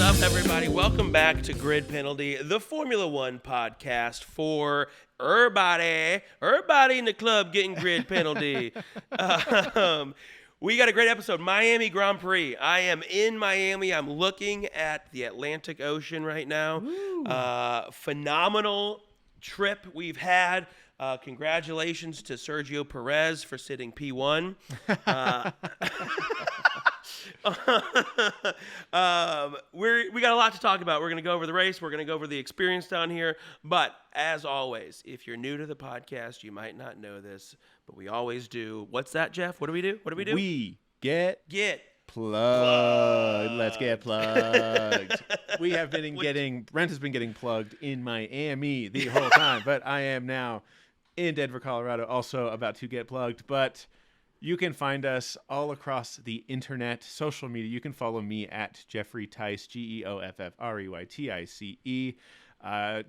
up, everybody? Welcome back to Grid Penalty, the Formula One podcast for everybody in the club getting grid penalty. We got a great episode, Miami Grand Prix. I am in Miami. I'm looking at the Atlantic Ocean right now. Phenomenal trip we've had. Congratulations to Sergio Perez for sitting P1. We got a lot to talk about. We're going to go over the race. We're going to go over the experience down here. But as always, if you're new to the podcast, you might not know this, but we always do. What's that, Jeff? What do we do? We get plugged. Let's get plugged. We have been Brent has been getting plugged in Miami the whole time, but I am now in Denver, Colorado, also about to get plugged. But you can find us all across the internet, social media. You can follow me at Jeffrey Tice, GeoffreyTice.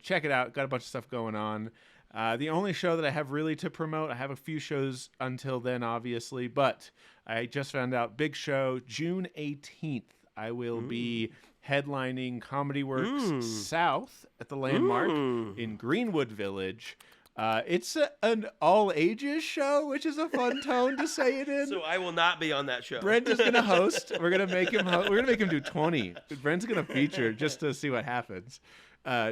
Check it out. Got a bunch of stuff going on. The only show that I have really to promote, I have a few shows until then, obviously, but I just found out, big show, June 18th. I will be headlining Comedy Works South at the Landmark in Greenwood Village. It's an all-ages show, which is a fun tone to say it in. So I will not be on that show. Brent is going to host. We're going to make him do 20. Brent's going to feature just to see what happens.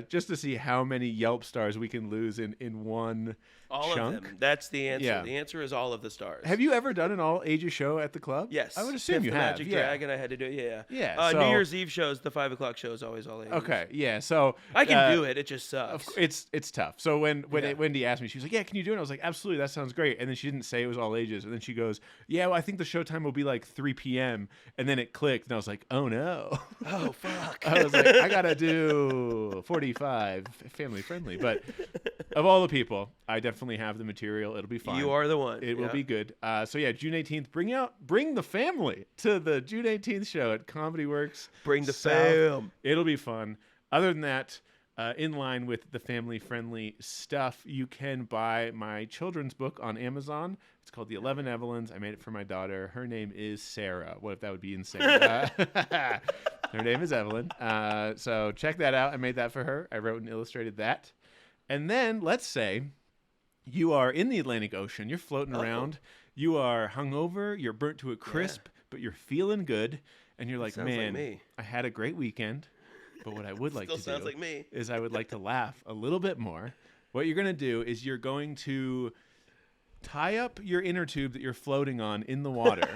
Just to see how many Yelp stars we can lose in one all chunk. Of them. That's the answer. Yeah. The answer is all of the stars. Have you ever done an all-ages show at the club? Yes. I would assume you the have. Magic yeah. Dragon, I had to do it. Yeah. Yeah. New Year's Eve shows, the 5 o'clock show is always all ages. Okay. Yeah. So I can do it. It just sucks. It's tough. So when Wendy asked me, she was like, "Yeah, can you do it?" I was like, "Absolutely. That sounds great." And then she didn't say it was all ages. And then she goes, "Yeah, well, I think the show time will be like 3 p.m." And then it clicked, and I was like, "Oh no." Oh fuck. I was like, I gotta do 45, family friendly. But of all the people, I definitely have the material. It'll be fun. You are the one. It will be good. So yeah, June 18th. Bring the family to the June 18th show at Comedy Works. Bring the South. fam. It'll be fun. Other than that, in line with the family-friendly stuff, you can buy my children's book on Amazon. It's called The 11 Evelyns. I made it for my daughter. Her name is Sarah. What if that would be insane? Her name is Evelyn. So check that out. I made that for her. I wrote and illustrated that. And then let's say you are in the Atlantic Ocean. You're floating around. You are hungover. You're burnt to a crisp, but you're feeling good. And you're like, man, me. I had a great weekend. But what I would like to do sounds like me. is I would like to laugh a little bit more. What you're going to do is you're going to tie up your inner tube that you're floating on in the water.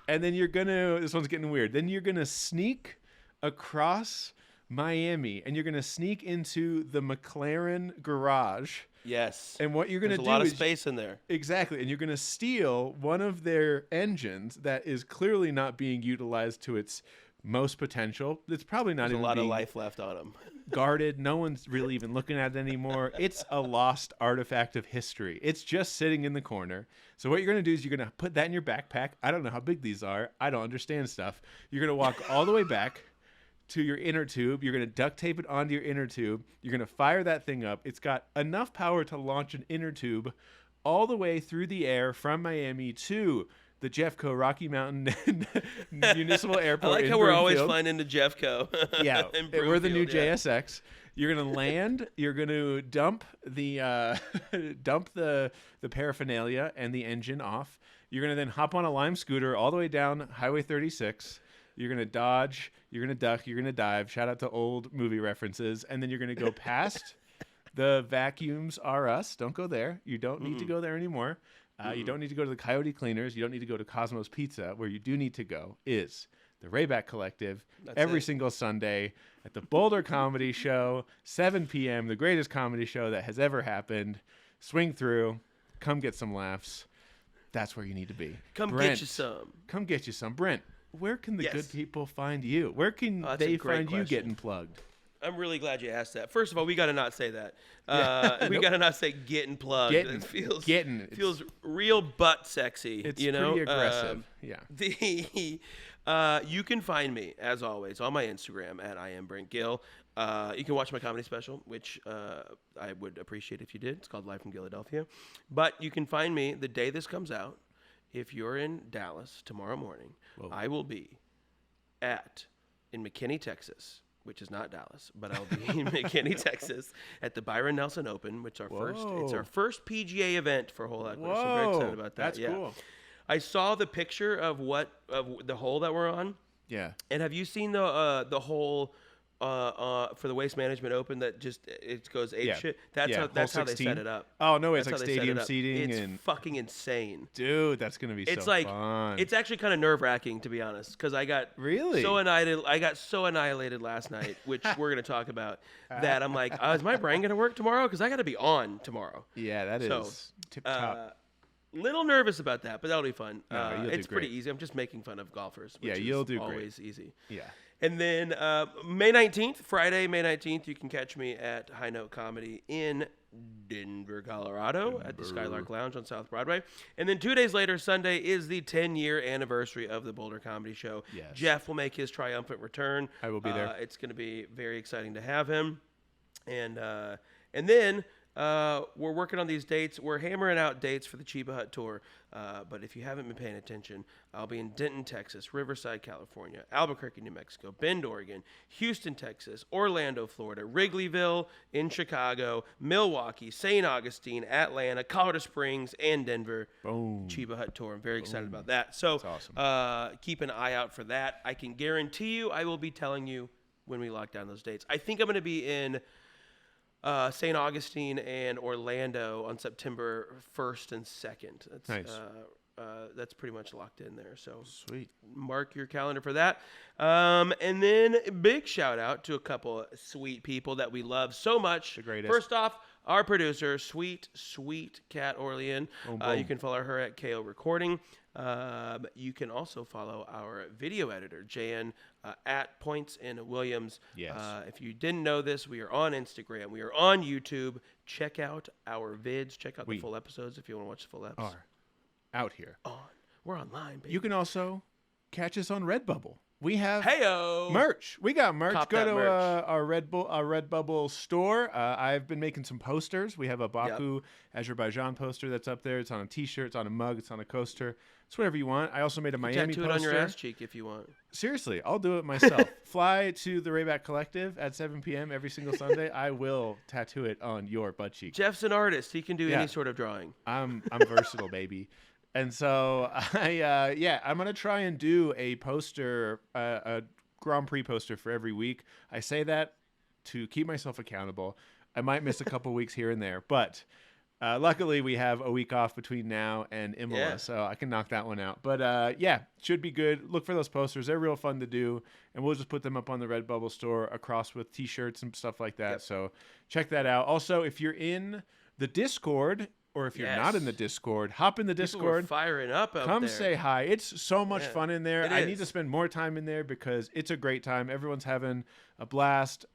And then you're going to, this one's getting weird. Then you're going to sneak across Miami and you're going to sneak into the McLaren garage. Yes. And what you're going to do is... There's a lot of space in there. Exactly. And you're going to steal one of their engines that is clearly not being utilized to its most potential. It's probably not There's even a lot of being life left on them. guarded. No one's really even looking at it anymore. It's a lost artifact of history. It's just sitting in the corner. So what you're going to do is you're going to put that in your backpack. I don't know how big these are. I don't understand stuff. You're going to walk all the way back to your inner tube. You're going to duct tape it onto your inner tube. You're going to fire that thing up. It's got enough power to launch an inner tube all the way through the air from Miami to the Jeffco Rocky Mountain Municipal Airport. I like in how we're always Broomfield. flying into Jeffco. Yeah, in we're the new Broomfield, yeah. JSX. You're gonna land. You're gonna dump the the paraphernalia and the engine off. You're gonna then hop on a Lime scooter all the way down Highway 36. You're gonna dodge. You're gonna duck. You're gonna dive. Shout out to old movie references. And then you're gonna go past the Vacuums R Us. Don't go there. You don't need to go there anymore. You don't need to go to the Coyote Cleaners. You don't need to go to Cosmos Pizza. Where you do need to go is the Rayback Collective. Every single Sunday at the Boulder Comedy Show, 7 p.m., the greatest comedy show that has ever happened. Swing through. Come get some laughs. That's where you need to be. Come get you some. Come get you some. Brent, where can the Yes. good people find you? Where can that's they a great find you question. getting plugged? I'm really glad you asked that. First of all, we got to not say that. We got to not say getting plugged. It feels real butt sexy. It's you know? pretty aggressive. You can find me, as always, on my Instagram at @IamBrentGill. You can watch my comedy special, which I would appreciate if you did. It's called Live from Philadelphia. But you can find me the day this comes out. If you're in Dallas tomorrow morning, I will be at in McKinney, Texas, which is not Dallas, but I'll be in McKinney, Texas, at the Byron Nelson Open, which it's our first PGA event for hole equity. So I'm very excited about that. That's cool. I saw the picture of the hole that we're on. Yeah. And have you seen the hole for the Waste Management Open that just it goes ape shit? That's how they set it up. Oh no, it's that's like how they set stadium it up. seating It's and fucking insane. dude, that's gonna be It's so like fun. it's actually kind of nerve-wracking, to be honest, because I got Really? so annihilated. I got so annihilated last night, which we're gonna talk about. That I'm like, is my brain gonna work tomorrow? Because I got to be on tomorrow. Yeah, that is tip top. Little nervous about that, but that'll be fun. No, it's do pretty great. easy. I'm just making fun of golfers. Yeah, Which you'll is do great. always easy. Yeah. And then May 19th, Friday, May 19th, you can catch me at High Note Comedy in Denver, Colorado at the Skylark Lounge on South Broadway. And then 2 days later, Sunday, is the 10-year anniversary of the Boulder Comedy Show. Yes. Jeff will make his triumphant return. I will be there. It's going to be very exciting to have him. And then we're working on these dates. We're hammering out dates for the Chiba Hut Tour. But if you haven't been paying attention, I'll be in Denton, Texas, Riverside, California, Albuquerque, New Mexico, Bend, Oregon, Houston, Texas, Orlando, Florida, Wrigleyville in Chicago, Milwaukee, St. Augustine, Atlanta, Colorado Springs, and Denver. Boom. Chiba Hut Tour. I'm very excited about that. So That's awesome. keep an eye out for that. I can guarantee you I will be telling you when we lock down those dates. I think I'm going to be in St. Augustine and Orlando on September 1st and 2nd. That's Nice. That's pretty much locked in there. So Sweet. mark your calendar for that. And then big shout out to a couple of sweet people that we love so much. The greatest. First off, our producer, sweet Kat Orlean. Boom, boom. You can follow her at KO Recording. You can also follow our video editor, Jan, at Points and Williams. Yes. If you didn't know this, we are on Instagram. We are on YouTube. Check out our vids. Check out the full episodes if you want to watch the full episodes. Are out here. We're online, baby. You can also catch us on Redbubble. We have Heyo! merch. We got merch. Cop Go that to merch. our Redbubble store. I've been making some posters. We have a Baku Azerbaijan poster that's up there. It's on a T-shirt. It's on a mug. It's on a coaster. It's whatever you want. I also made a Miami Tattoo poster. it on your ass cheek if you want. Seriously, I'll do it myself. Fly to the Rayback Collective at 7 p.m. every single Sunday. I will tattoo it on your butt cheek. Jeff's an artist. He can do Yeah. any sort of drawing. I'm versatile, baby. And so I'm gonna try and do a poster, a Grand Prix poster for every week. I say that to keep myself accountable. I might miss a couple weeks here and there, but luckily we have a week off between now and Imola, so I can knock that one out. But should be good. Look for those posters; they're real fun to do, and we'll just put them up on the Redbubble store across with T-shirts and stuff like that. Yep. So check that out. Also, if you're in the Discord. Or if you're not in the Discord, hop in the People Discord. were firing up out Come there. say hi. It's so much fun in there. it I need is. to spend more time in there because it's a great time. Everyone's having a blast.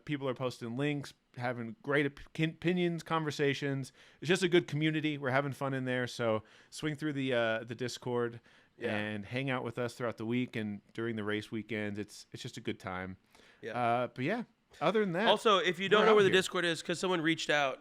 People are posting links, having great opinions, conversations. It's just a good community. We're having fun in there. So swing through the Discord and hang out with us throughout the week and during the race weekends. It's just a good time. Yeah. But yeah. Other than that, Also, if you don't we're know out where the here. Discord is, because someone reached out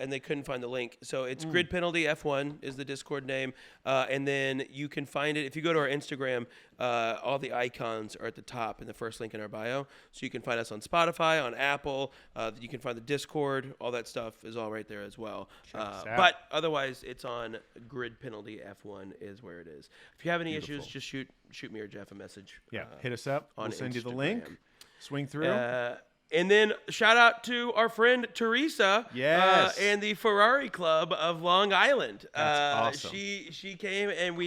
and they couldn't find the link, so it's Grid Penalty F1 is the Discord name, and then you can find it if you go to our Instagram. All the icons are at the top in the first link in our bio, so you can find us on Spotify, on Apple. You can find the Discord. All that stuff is all right there as well. us out. But otherwise, it's on Grid Penalty F1 is where it is. If you have any issues, just shoot me or Jeff a message. yeah, hit us up. on We'll send you the Instagram. link. Swing through. And then shout out to our friend Teresa, Yes. and the Ferrari Club of Long Island. That's awesome. She came and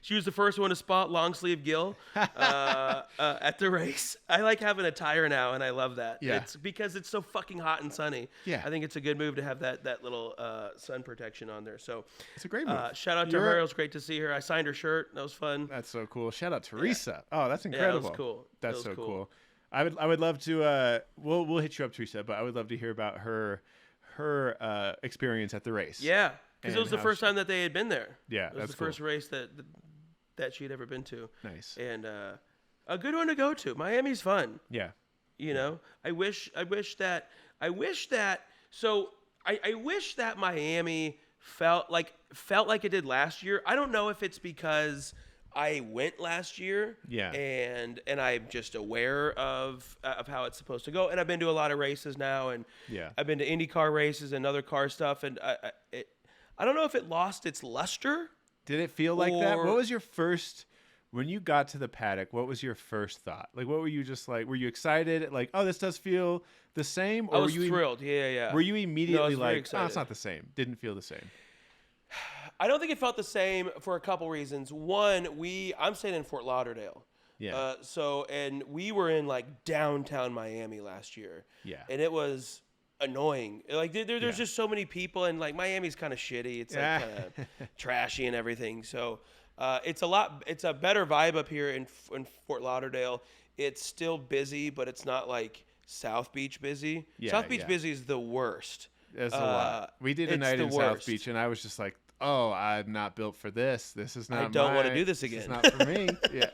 she was the first one to spot long sleeve Gil at the race. I like having a tire now, and I love that. Yeah. It's because it's so fucking hot and sunny. Yeah. I think it's a good move to have that little sun protection on there. So It's a great move. shout out to You're- her. It was great to see her. I signed her shirt. That was fun. That's so cool. Shout out Teresa. Oh, that's Yeah, that incredible. was cool. That's That was so cool. cool. I would love to we'll hit you up, Teresa, but I would love to hear about her experience at the race. Yeah, because it And was the how first she- time that they had been there. Yeah, it was that's the first cool. race that she'd ever been to. Nice. And a good one to go to. Miami's fun. Yeah. You know, I wish that Miami felt like it did last year. I don't know if it's because I went last year, Yeah. and I'm just aware of how it's supposed to go. And I've been to a lot of races now, and Yeah. I've been to IndyCar races and other car stuff, and I don't know if it lost its luster. Did it feel like that? Or- What was your first, when you got to the paddock, what was your first thought? Like, what were you just like, were you excited? Like, oh, this does feel the same? Or I was were you thrilled. Yeah. Were you immediately very like, oh, excited. it's not the same? Didn't feel the same. I don't think it felt the same for a couple reasons. One, I'm staying in Fort Lauderdale. Yeah. And we were in like downtown Miami last year. Yeah. And it was annoying. Like there's Yeah. just so many people, and like Miami's kind of shitty. It's like kind of trashy and everything. So it's a better vibe up here in Fort Lauderdale. It's still busy, but it's not like South Beach busy. Yeah, South Beach yeah. busy is the worst. There's a lot. We did a it's night the in South worst. Beach, and I was just like, oh, I'm not built for this. This is not I don't want to my- do this This again. is not for me. Yeah.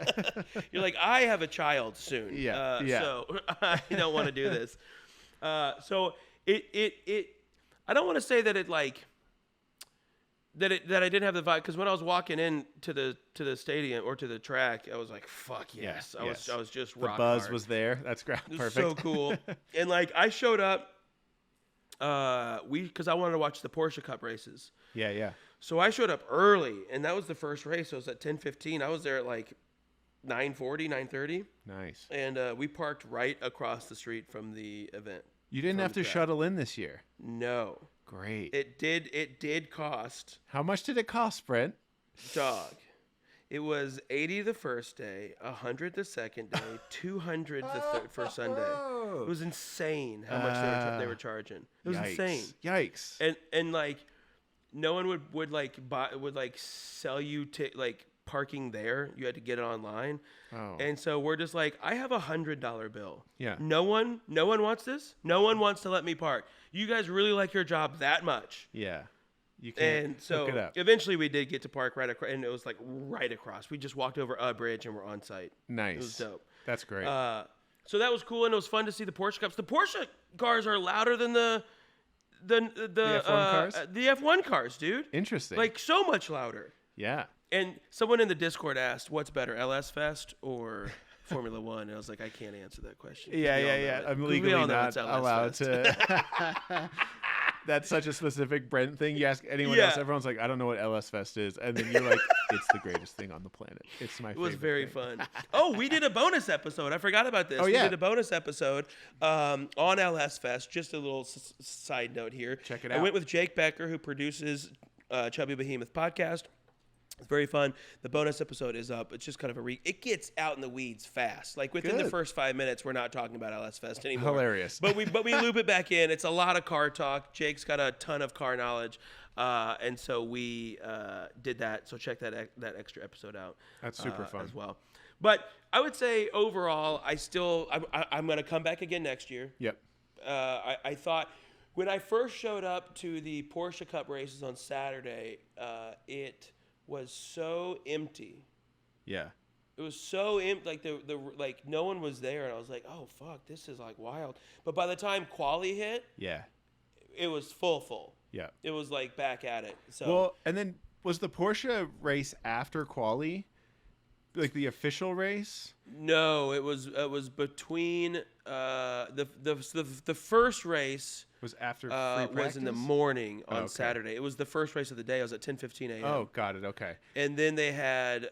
You're like, I have a child soon. Yeah. So I don't want to do this. So it I don't want to say that it like that I didn't have the vibe, because when I was walking in to the stadium or to the track, I was like, fuck yes. yes. I was just The rock buzz hard. was there. That's great. It was Perfect. so cool. And like I showed up because I wanted to watch the Porsche Cup races. Yeah. So I showed up early, and that was the first race. It was at 10:15. I was there at like 9:40, 9:30. Nice. And we parked right across the street from the event. You didn't From have to the track. shuttle in this year. No, Great. it did cost, How much did it cost, Brent? dog. It was 80 the first day, 100 the second day, 200 the third for Sunday. It was insane how much they were charging. It was insane. Yikes. And like no one would sell you like parking there. You had to get it online. Oh. And so we're just like, I have $100 bill. Yeah. No one wants this. No one wants to let me park. You guys really like your job that much. Yeah. You can't And so hook it up. eventually we did get to park right across, and it was like right across. We just walked over a bridge and we're on site. Nice. It was dope. That's great. So that was cool, and it was fun to see the Porsche Cups. The Porsche cars are louder than the F1 cars? The F1 cars, dude. Interesting. Like so much louder. yeah. And someone in the Discord asked, "What's better, LS Fest or Formula One?" And I was like, "I can't answer that question." Yeah. We all know it. I'm We legally all know not it's LS allowed Fest. to. That's such a specific Brent thing. You ask anyone Yeah. else, everyone's like, I don't know what LS Fest is. And then you're like, it's the greatest thing on the planet. It's my favorite. It was very thing. fun. Oh, we did a bonus episode. I forgot about this. Oh, We yeah. did a bonus episode on LS Fest. Just a little side note here. Check it I out. went with Jake Becker, who produces Chubby Behemoth podcast. It's very fun. The bonus episode is up. It's just kind of it gets out in the weeds fast. Like within the Good. first 5 minutes, we're not talking about LS Fest anymore. Hilarious. But we loop it back in. It's a lot of car talk. Jake's got a ton of car knowledge. And so we did that. So check that extra episode out. That's super fun. As well. But I would say overall, I'm going to come back again next year. Yep. I thought when I first showed up to the Porsche Cup races on Saturday, it was so empty. Yeah. It was so empty, like like no one was there, and I was like, oh fuck, this is like wild. But by the time quali hit, Yeah. it was full. Yeah. It was like back at it. So Well, and then was the Porsche race after quali, like the official race? no, it was between the first race Was after free practice? was in the morning on okay. Saturday. It was the first race of the day. I was at 10:15 a.m. Oh, got it. Okay. And then they had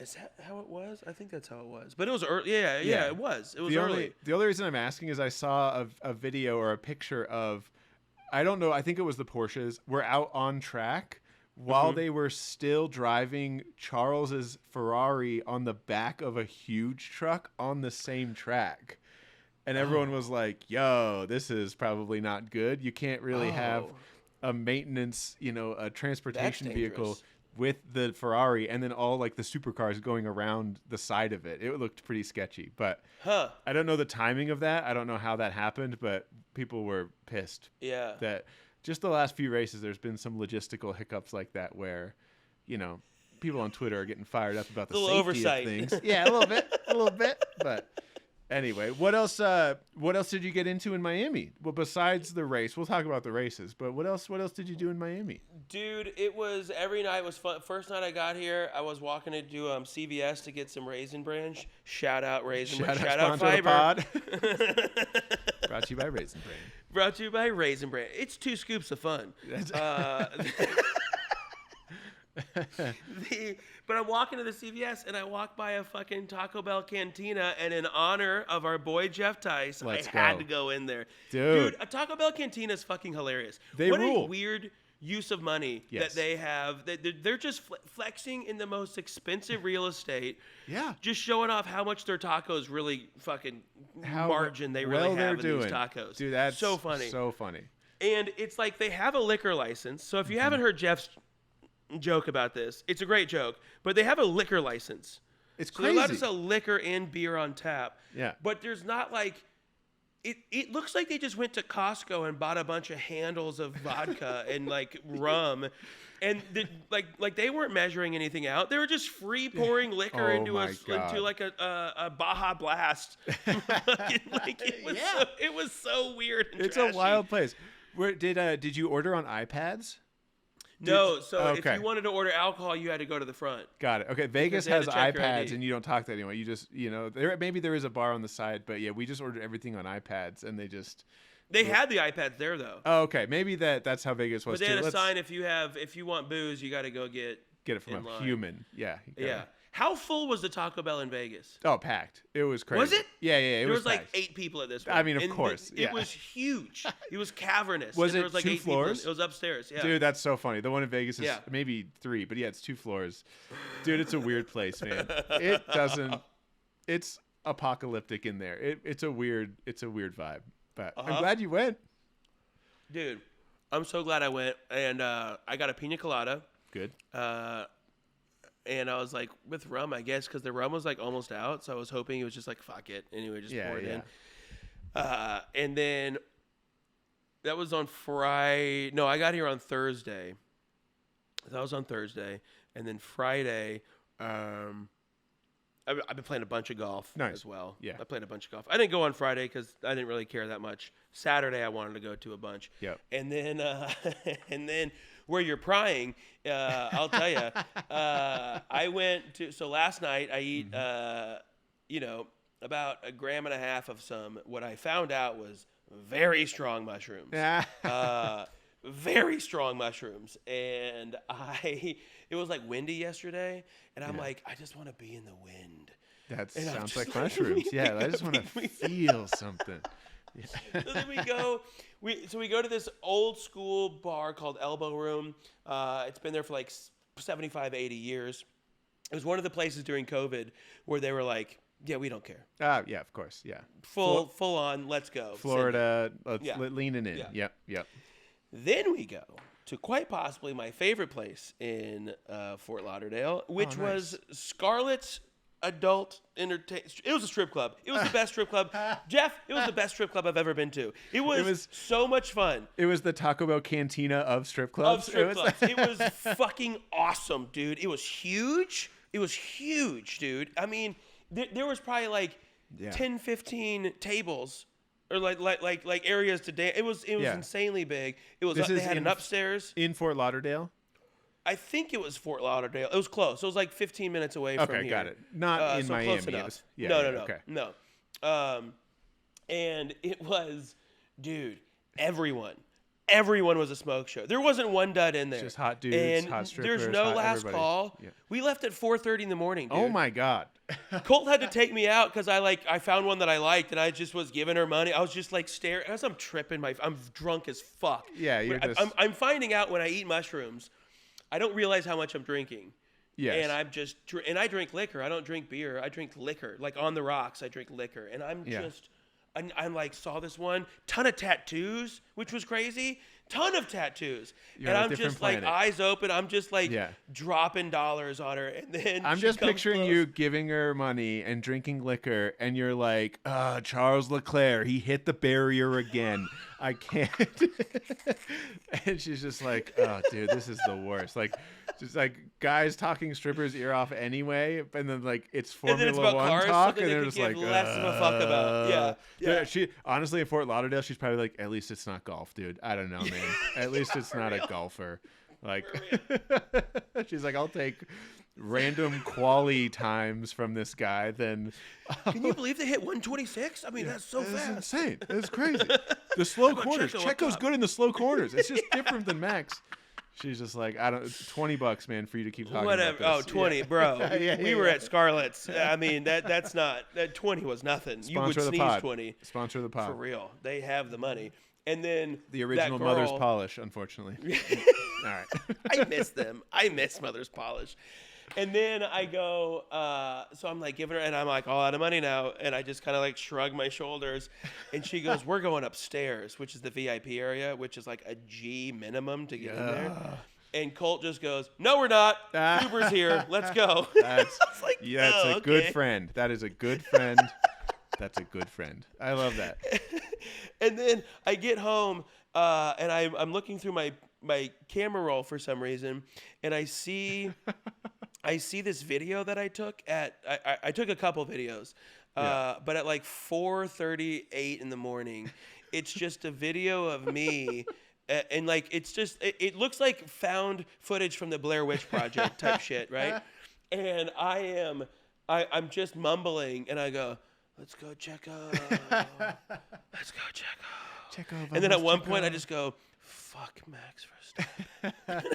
is that how it was? I think that's how it was. But it was early. Yeah, it was. It was early. The only reason I'm asking is I saw a video or a picture of, I don't know, I think it was the Porsches, were out on track while they were still driving Charles's Ferrari on the back of a huge truck on the same track. And everyone was like, yo, this is probably not good. You can't really have a maintenance, a transportation vehicle dangerous. with the Ferrari and then all like the supercars going around the side of it. It looked pretty sketchy, but Huh. I don't know the timing of that. I don't know how that happened, but people were pissed Yeah. that just the last few races, there's been some logistical hiccups like that where, people on Twitter are getting fired up about the Little safety oversight. of things. Yeah, a little bit, but Anyway, what else? What else did you get into in Miami? Well, besides the race, we'll talk about the races. But what else? What else did you do in Miami? Dude, it was every night was fun. First night I got here, I was walking to do CVS to get some Raisin Bran. Shout out Raisin Bran. Shout out sponsor Fiber. of the pod. Brought to you by Raisin Bran. Brought to you by Raisin Bran. It's 2 scoops of fun. But I'm walking to the CVS and I walk by a fucking Taco Bell cantina, and in honor of our boy Jeff Tice, I had to go in there. Dude, a Taco Bell cantina is fucking hilarious. What a weird use of money that they have. They're just flexing in the most expensive real estate. Yeah. Just showing off how much their tacos really fucking margin they really have in these tacos. Dude, that's so funny. So funny. And it's like they have a liquor license. So if you haven't heard Jeff's joke about this, it's a great joke, but they have a liquor license. It's so crazy. They're allowed to sell liquor and beer on tap. Yeah. But there's not like it looks like they just went to Costco and bought a bunch of handles of vodka and like rum, and like they weren't measuring anything out. They were just free pouring liquor into like a Baja Blast. It was so weird. And it's trashy. A wild place. Where did you order on iPads? No, so if you wanted to order alcohol, you had to go to the front. Got it. Okay, Vegas has iPads, and you don't talk to anyone. You just, maybe there is a bar on the side, but yeah, we just ordered everything on iPads, and they had the iPads there though. Oh, okay, maybe that's how Vegas was. But they had a sign: if you want booze, you got to go get it from a human. Yeah. Yeah. How full was the Taco Bell in Vegas? Oh, packed. It was crazy. Was it? Yeah. There was like 8 people at this one. I mean, of course. It was huge. It was cavernous. Was it there was like 2 8 floors? It was upstairs. Yeah. Dude, that's so funny. The one in Vegas is maybe 3, but yeah, it's 2 floors. Dude, it's a weird place, man. It's apocalyptic in there. It's a weird vibe. But I'm glad you went. Dude, I'm so glad I went. And I got a pina colada. Good. And I was like, with rum, I guess, because the rum was like almost out. So I was hoping it was just like, fuck it. Anyway, just pour it in. And then that was on Friday. No, I got here on Thursday. That was on Thursday. And then Friday, I've been playing a bunch of golf as well. Yeah. I played a bunch of golf. I didn't go on Friday because I didn't really care that much. Saturday, I wanted to go to a bunch. Yep. And then where you're prying, I'll tell you, I went to, so last night I eat, about 1.5 grams of some, what I found out was very strong mushrooms. Very strong mushrooms. And it was like windy yesterday. And I'm like, I just want to be in the wind. That sounds like mushrooms. Yeah. I just want to feel something. Yeah. So then we go to this old school bar called Elbow Room. It's been there for like 75, 80 years. It was one of the places during COVID where they were like, yeah, we don't care. Yeah, of course. Yeah. Full on, let's go. Florida, leaning in. Yeah. Yep. Then we go to quite possibly my favorite place in Fort Lauderdale, which was Scarlett's Adult Entertainment. It was a strip club. It was the best strip club. Jeff, it was the best strip club I've ever been to. It was so much fun. It was the Taco Bell cantina of strip clubs. It was fucking awesome, dude. It was huge. Dude. I mean, there was probably like 10, 15 tables or like areas to dance. It was insanely big. It was they had an upstairs in Fort Lauderdale. I think it was Fort Lauderdale. It was close. It was like 15 minutes away from here. Okay, got it. Not in Miami. Close enough. No. And it was, dude, everyone was a smoke show. There wasn't one dud in there. Just hot dudes, and hot strippers. There's no last everybody. call. Yeah. We left at 4:30 in the morning, dude. Oh my God. Colt had to take me out because I found one that I liked and I just was giving her money. I was just like staring as I'm tripping. I'm drunk as fuck. Yeah, I'm finding out when I eat mushrooms, I don't realize how much I'm drinking. Yes. And I drink liquor. I don't drink beer. I drink liquor. Like on the rocks, I drink liquor. And I'm like, saw this one, ton of tattoos, which was crazy. Ton of tattoos. You're and I'm just like eyes open. I'm just like dropping dollars on her. And then I'm just picturing you giving her money and drinking liquor. And you're like, Charles Leclerc, he hit the barrier again. I can't. And she's just like, oh, dude, this is the worst. Like, just like guys talking strippers' ear off anyway, and then like it's Formula it's about One cars, talk, so and they they're could just give like, less of a fuck about. Yeah. She honestly in Fort Lauderdale, she's probably like, at least it's not golf, dude. I don't know, man. At least it's not a golfer. Like, she's like, I'll take random quali times from this guy. Then Can you believe they hit 126? I mean, that's so fast. It's insane. It's crazy. The slow corners. Checo's Checo's good in the slow corners. It's just different than Max. She's just like, I don't. $20, man, for you to keep talking Whatever. about this. 20, bro. Yeah, we were at Scarlett's. I mean, that's not. That 20 was nothing. Sponsor you would the sneeze pod. 20. Sponsor the pod. For real. They have the money. And then The original that girl, Mother's Polish, unfortunately. All right. I miss them. I miss Mother's Polish. And then I go, so I'm like giving her, and I'm like all out of money now. And I just kind of like shrug my shoulders. And she goes, we're going upstairs, which is the VIP area, which is like a G minimum to get in there. And Colt just goes, no, we're not. Uber's here. Let's go. That's, I was like, that's a good friend. That is a good friend. That's a good friend. I love that. And then I get home, and I'm looking through my camera roll for some reason, and I see this video that I took I took a couple videos, but at like 4:38 in the morning, it's just a video of me. And like it looks like found footage from the Blair Witch Project type shit, right? And I'm just mumbling, and I go, let's go Checo. Let's go Checo. And then at one point I just go, fuck Max Verstappen.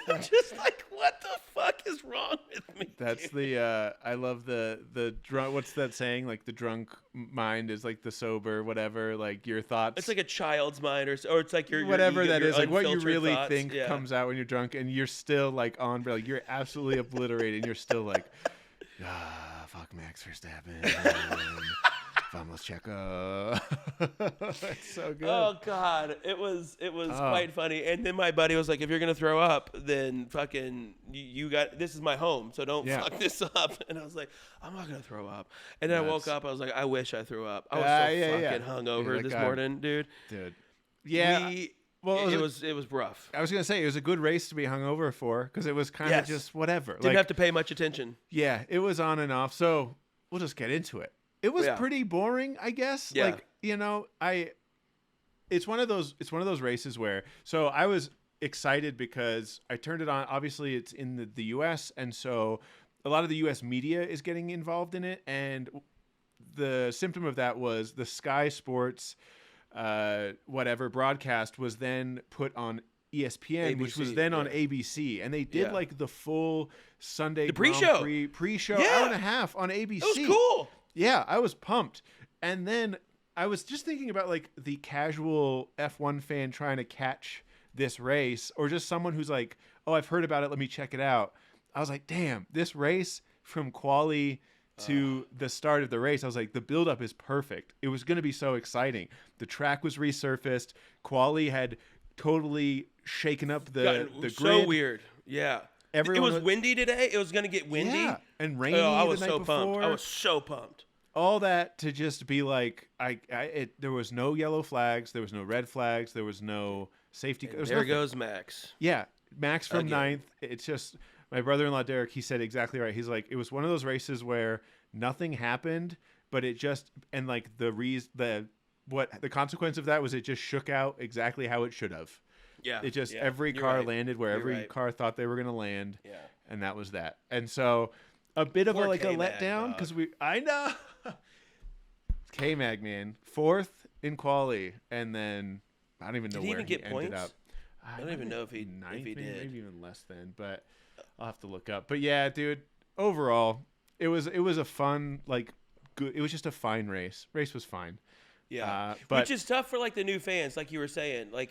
I'm just like, what the fuck is wrong with me? That's I love the drunk, what's that saying? Like the drunk mind is like the sober, whatever, like your thoughts. It's like a child's mind or it's like your whatever ego, that your is, like what you unfiltered really thoughts. think comes out when you're drunk, and you're still like on, like you're absolutely obliterated, and you're still like, fuck Max Verstappen. Vamos Checo. It's so good. Oh God, it was quite funny. And then my buddy was like, "If you're gonna throw up, then fucking you got this is my home, so don't fuck this up." And I was like, "I'm not gonna throw up." And then I woke up. I was like, "I wish I threw up." I was so fucking hungover this morning, dude. Yeah. Well, it was rough. I was gonna say it was a good race to be hungover for, because it was kind of just whatever. Didn't have to pay much attention. Yeah, it was on and off. So we'll just get into it. It was pretty boring, I guess. Yeah. Like, it's one of those races where, so I was excited because I turned it on. Obviously it's in the US, and so a lot of the US media is getting involved in it, and the symptom of that was the Sky Sports broadcast was then put on ESPN, ABC, which was then on ABC, and they did like the full Sunday pre-show hour and a half on ABC. It was cool. Yeah, I was pumped. And then I was just thinking about like the casual F1 fan trying to catch this race, or just someone who's like, oh, I've heard about it, let me check it out. I was like, damn, this race from quali to the start of the race, I was like, the buildup is perfect. It was going to be so exciting. The track was resurfaced. Quali had totally shaken up the grid. So weird. Yeah. It was windy today. It was going to get windy. Yeah, and rainy I was the night so before. pumped. I was so pumped. All that to just be like, there was no yellow flags. There was no red flags. There was no safety. There goes Max. Yeah, Max from ninth. It's just, my brother-in-law, Derek, he said exactly right. He's like, it was one of those races where nothing happened, but it just, and like the consequence of that was it just shook out exactly how it should have. Yeah. It just, every car landed where every car thought they were going to land. Yeah. And that was that. And so a bit of a letdown, because I know. K-Mag, man. 4th in quali. And then I don't even know where he ended up. I don't even know if he did. Maybe even less than, but I'll have to look up. But yeah, dude, overall, it was a fun, like, good. It was just a fine race. Race was fine. Yeah. Which is tough for like the new fans, like you were saying. Like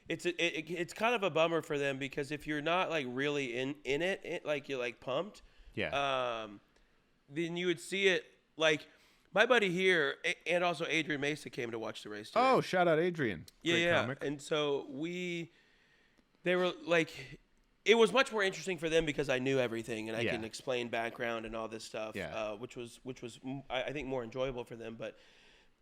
it's kind of a bummer for them, because if you're not like really in it, like you're like pumped, then you would see it. Like my buddy here and also Adrian Mesa came to watch the race today. Oh, shout out Adrian. Great comic. And so they were like, it was much more interesting for them because I knew everything and I can explain background and all this stuff, which was I think more enjoyable for them. But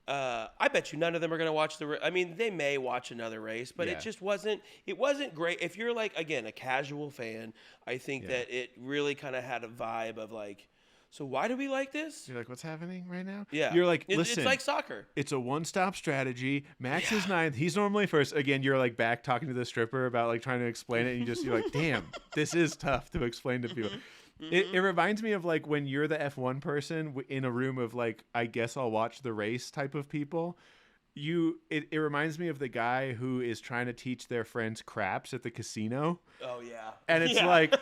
I bet you none of them are going to watch I mean, they may watch another race, but Yeah. it just wasn't. It wasn't great. If you're like again a casual fan, I think that it really kind of had a vibe of like, so why do we like this? You're like, what's happening right now? Yeah, You're like, listen, it's like soccer. it's a one-stop strategy. Max is ninth. He's normally first. Again, you're like back talking to the stripper about like trying to explain it, and you're like, damn, this is tough to explain to people. It reminds me of like when you're the F1 person in a room of like, I guess I'll watch the race type of people. It reminds me of the guy who is trying to teach their friends craps at the casino. Oh yeah, And it's like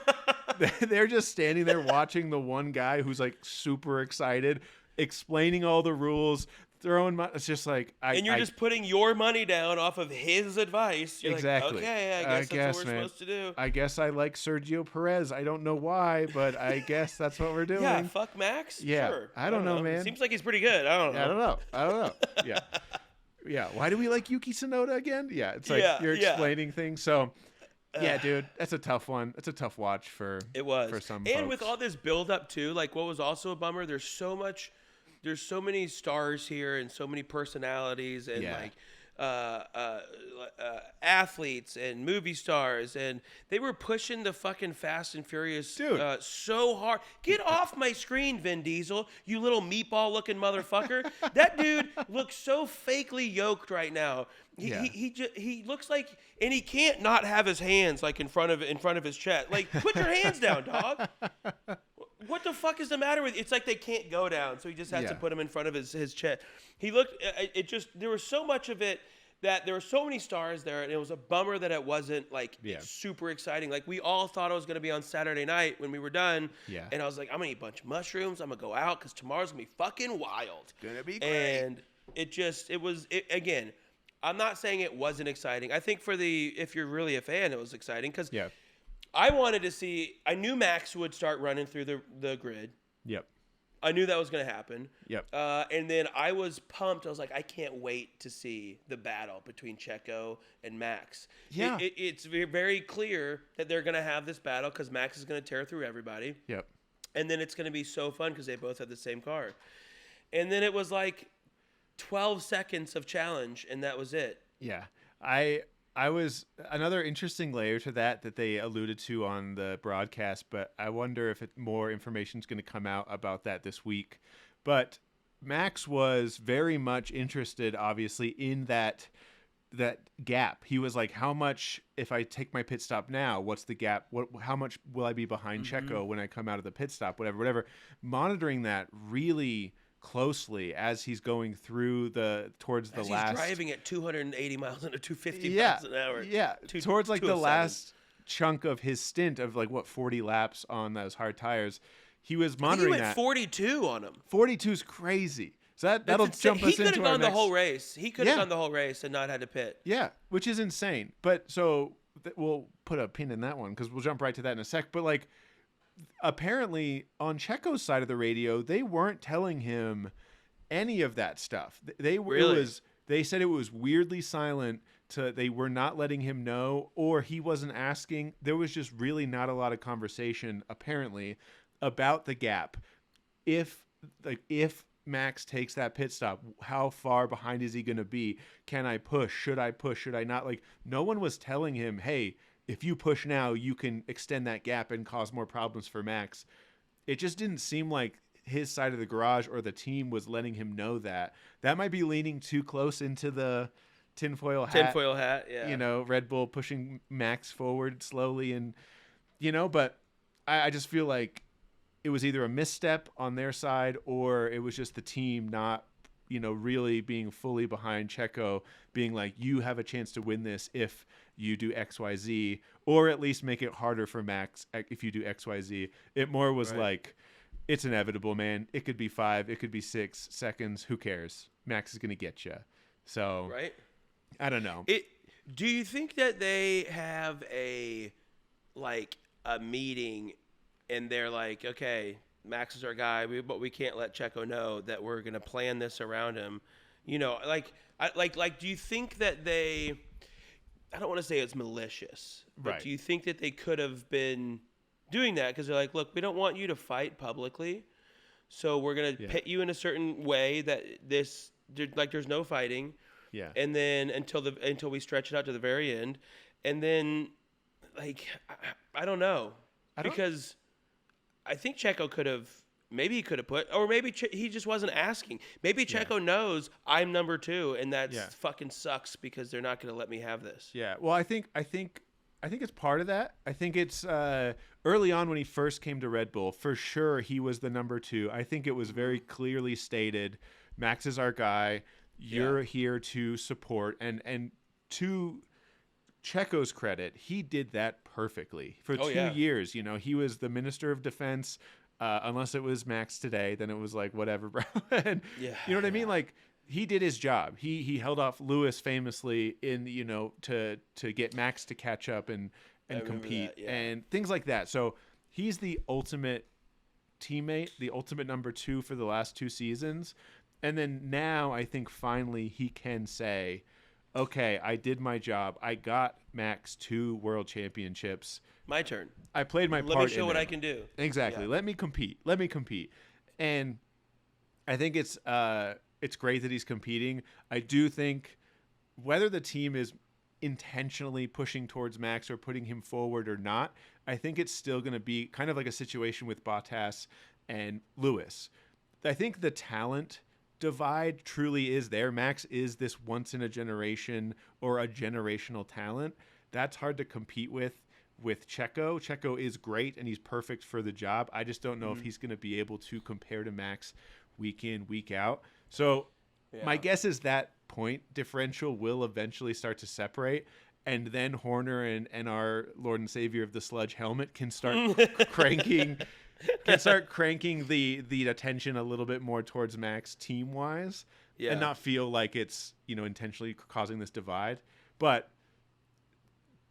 they're just standing there watching the one guy who's like super excited, explaining all the rules, throwing money. It's just like and you're just putting your money down off of his advice. You're exactly. Like, okay, I guess that's what we're supposed to do. I guess I like Sergio Perez. I don't know why, but I guess that's what we're doing. Yeah, fuck Max. Yeah, sure. I don't know, man. Seems like he's pretty good. I don't know. I don't know. Yeah. Yeah. Why do we like Yuki Tsunoda again? Yeah. It's like you're explaining things. So, yeah, dude, that's a tough one. That's a tough watch for some folks. And with all this build up too, like what was also a bummer, there's so many stars here and so many personalities and like athletes and movie stars, and they were pushing the fucking Fast and Furious so hard. Get off my screen, Vin Diesel, you little meatball looking motherfucker. That dude looks so fakely yoked right now. He looks like, and he can't not have his hands like in front of his chest. Like, put your hands down, dog. What the fuck is the matter with you? It's like they can't go down, so he just has to put them in front of his chest. He looked. There was so much of it that there were so many stars there, and it was a bummer that it wasn't like super exciting. Like we all thought it was going to be on Saturday night when we were done. Yeah. And I was like, I'm gonna eat a bunch of mushrooms. I'm gonna go out because tomorrow's gonna be fucking wild. Gonna be great. And it was again. I'm not saying it wasn't exciting. I think if you're really a fan, it was exciting because I wanted to see. I knew Max would start running through the grid. Yep. I knew that was going to happen. Yep. And then I was pumped. I was like, I can't wait to see the battle between Checo and Max. Yeah. It's very clear that they're going to have this battle because Max is going to tear through everybody. Yep. And then it's going to be so fun because they both have the same car. And then it was like 12 seconds of challenge, and that was it. Yeah. I was another interesting layer to that they alluded to on the broadcast, but I wonder if more information is going to come out about that this week. But Max was very much interested, obviously, in that gap. He was like, how much, if I take my pit stop now, what's the gap? How much will I be behind Checo when I come out of the pit stop? Whatever. Monitoring that really closely as he's going through towards the last. He's driving at 280 miles into 250 miles an hour. Yeah, towards like the last chunk of his stint of like 40 laps on those hard tires. He was monitoring that. He went 42 on him. 42 is crazy. So that'll jump us into our next. He could have gone the whole race. He could have gone the whole race and not had to pit. Yeah, which is insane. But so we'll put a pin in that one because we'll jump right to that in a sec. But like, apparently on Checo's side of the radio, they weren't telling him any of that stuff. They said it was weirdly silent. They were not letting him know, or he wasn't asking. There was just really not a lot of conversation apparently about the gap. If Max takes that pit stop, how far behind is he going to be? Can I push? Should I push? Should I not? Like, no one was telling him, hey, if you push now, you can extend that gap and cause more problems for Max. It just didn't seem like his side of the garage or the team was letting him know that. That might be leaning too close into the tinfoil hat. Tinfoil hat, yeah. Red Bull pushing Max forward slowly and, but I just feel like it was either a misstep on their side or it was just the team not, really being fully behind Checo, being like, you have a chance to win this if you do XYZ, or at least make it harder for Max if you do XYZ. It more was like, it's inevitable, man. It could be 5, it could be 6 seconds. Who cares? Max is going to get you. So, I don't know. Do you think that they have a meeting and they're like, okay, Max is our guy, but we can't let Checo know that we're going to plan this around him. Do you think that they, I don't want to say it's malicious, but do you think that they could have been doing that? Because they're like, look, we don't want you to fight publicly, so we're going to pit you in a certain way that this there's no fighting. Yeah. And then until we stretch it out to the very end, and then like I don't know because I think Checo could have put, or maybe he just wasn't asking. Maybe Checo knows I'm number 2, and that fucking sucks because they're not going to let me have this. Yeah. Well, I think it's part of that. I think it's early on when he first came to Red Bull, for sure he was the number 2. I think it was very clearly stated, Max is our guy. You're here to support, and to Checo's credit, he did that perfectly for 2 years. You know, he was the Minister of Defense. Unless it was Max today, then it was like whatever, bro. And you know what I mean? Like he did his job. He held off Lewis famously in to get Max to catch up and compete and things like that. So he's the ultimate teammate, the ultimate number 2 for the last 2 seasons. And then now I think finally he can say, okay, I did my job. I got Max 2 world championships. My turn. I played my part. Let me show what I can do. Exactly. Yeah. Let me compete. And I think it's great that he's competing. I do think whether the team is intentionally pushing towards Max or putting him forward or not, I think it's still going to be kind of like a situation with Bottas and Lewis. I think the talent divide truly is there. Max is this once in a generation or a generational talent. That's hard to compete with Checo. Checo is great and he's perfect for the job. I just don't know if he's going to be able to compare to Max week in, week out. So my guess is that point differential will eventually start to separate, and then Horner and our Lord and Savior of the sludge helmet can start cranking the attention a little bit more towards Max team wise, and not feel like it's intentionally causing this divide. But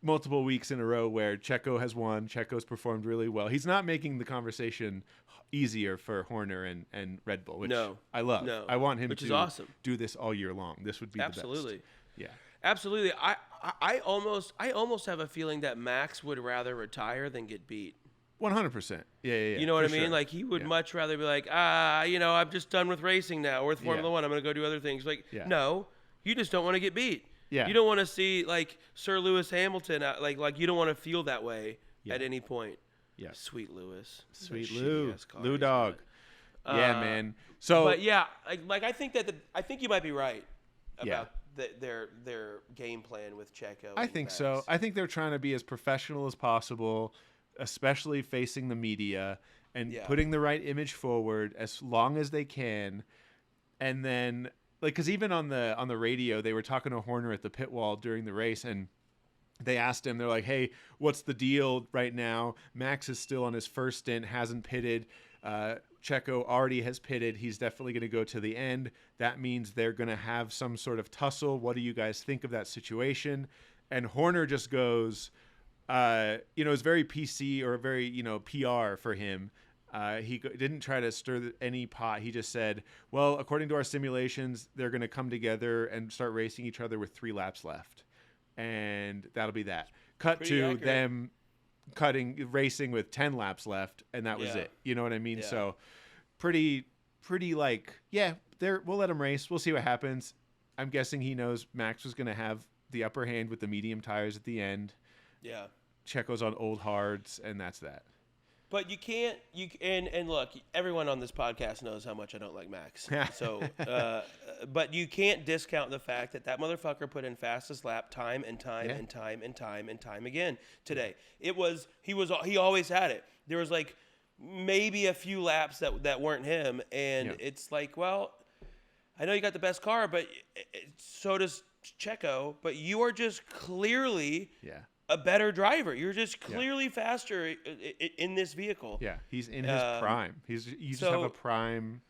multiple weeks in a row where Checo has won, Checo's performed really well. He's not making the conversation easier for Horner and Red Bull, which I love. No. I want him which to is awesome. do this all year long. This would be Absolutely. the best. Yeah. Absolutely. I almost have a feeling that Max would rather retire than get beat. 100%. Yeah. You know what I mean? Sure. Like he would much rather be like, I'm just done with racing now, or with Formula One. I'm going to go do other things. Like, no, you just don't want to get beat. Yeah. You don't want to see like Sir Lewis Hamilton, like you don't want to feel that way at any point. Yeah. Sweet Lewis. Sweet Lou. Lou dog. Yeah, man. So, but I think you might be right about their game plan with Checo. I think so. I think they're trying to be as professional as possible, especially facing the media and putting the right image forward as long as they can, and then. Like, because even on the radio, they were talking to Horner at the pit wall during the race, and they asked him, they're like, hey, what's the deal right now? Max is still on his first stint, hasn't pitted. Checo already has pitted. He's definitely going to go to the end. That means they're going to have some sort of tussle. What do you guys think of that situation? And Horner just goes, it's very PC or very, PR for him. He didn't try to stir any pot. He just said, well, according to our simulations, they're going to come together and start racing each other with 3 laps left. And that'll be that. Cut Pretty to accurate. them racing with 10 laps left. And that was it. You know what I mean? Yeah. So pretty like, we'll let them race. We'll see what happens. I'm guessing he knows Max was going to have the upper hand with the medium tires at the end. Yeah. Checo's on old hards, and that's that. But you can't and look, everyone on this podcast knows how much I don't like Max. So, but you can't discount the fact that motherfucker put in fastest lap time and time again today. He always had it. There was like maybe a few laps that weren't him, and it's like, well, I know you got the best car, but so does Checo. But you are just clearly a better driver. You're just clearly faster in this vehicle. Yeah, he's in his prime. You just have a prime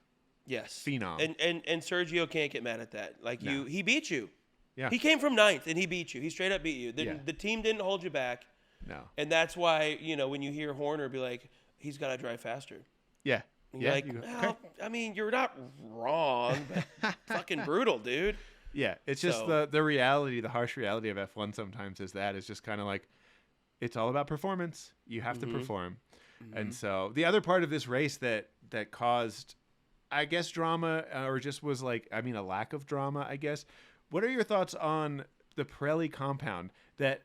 phenom. And Sergio can't get mad at that. Like he beat you. Yeah. He came from 9th and he beat you. He straight up beat you. The team didn't hold you back. No. And that's why, when you hear Horner be like, he's got to drive faster. Yeah. And you're like, well, I mean, you're not wrong, but fucking brutal, dude. Yeah, it's just the reality, the harsh reality of F1 sometimes is just kind of like, it's all about performance. You have to perform. Mm-hmm. And so the other part of this race that caused I guess drama, or just was like, I mean, a lack of drama, I guess. What are your thoughts on the Pirelli compound? That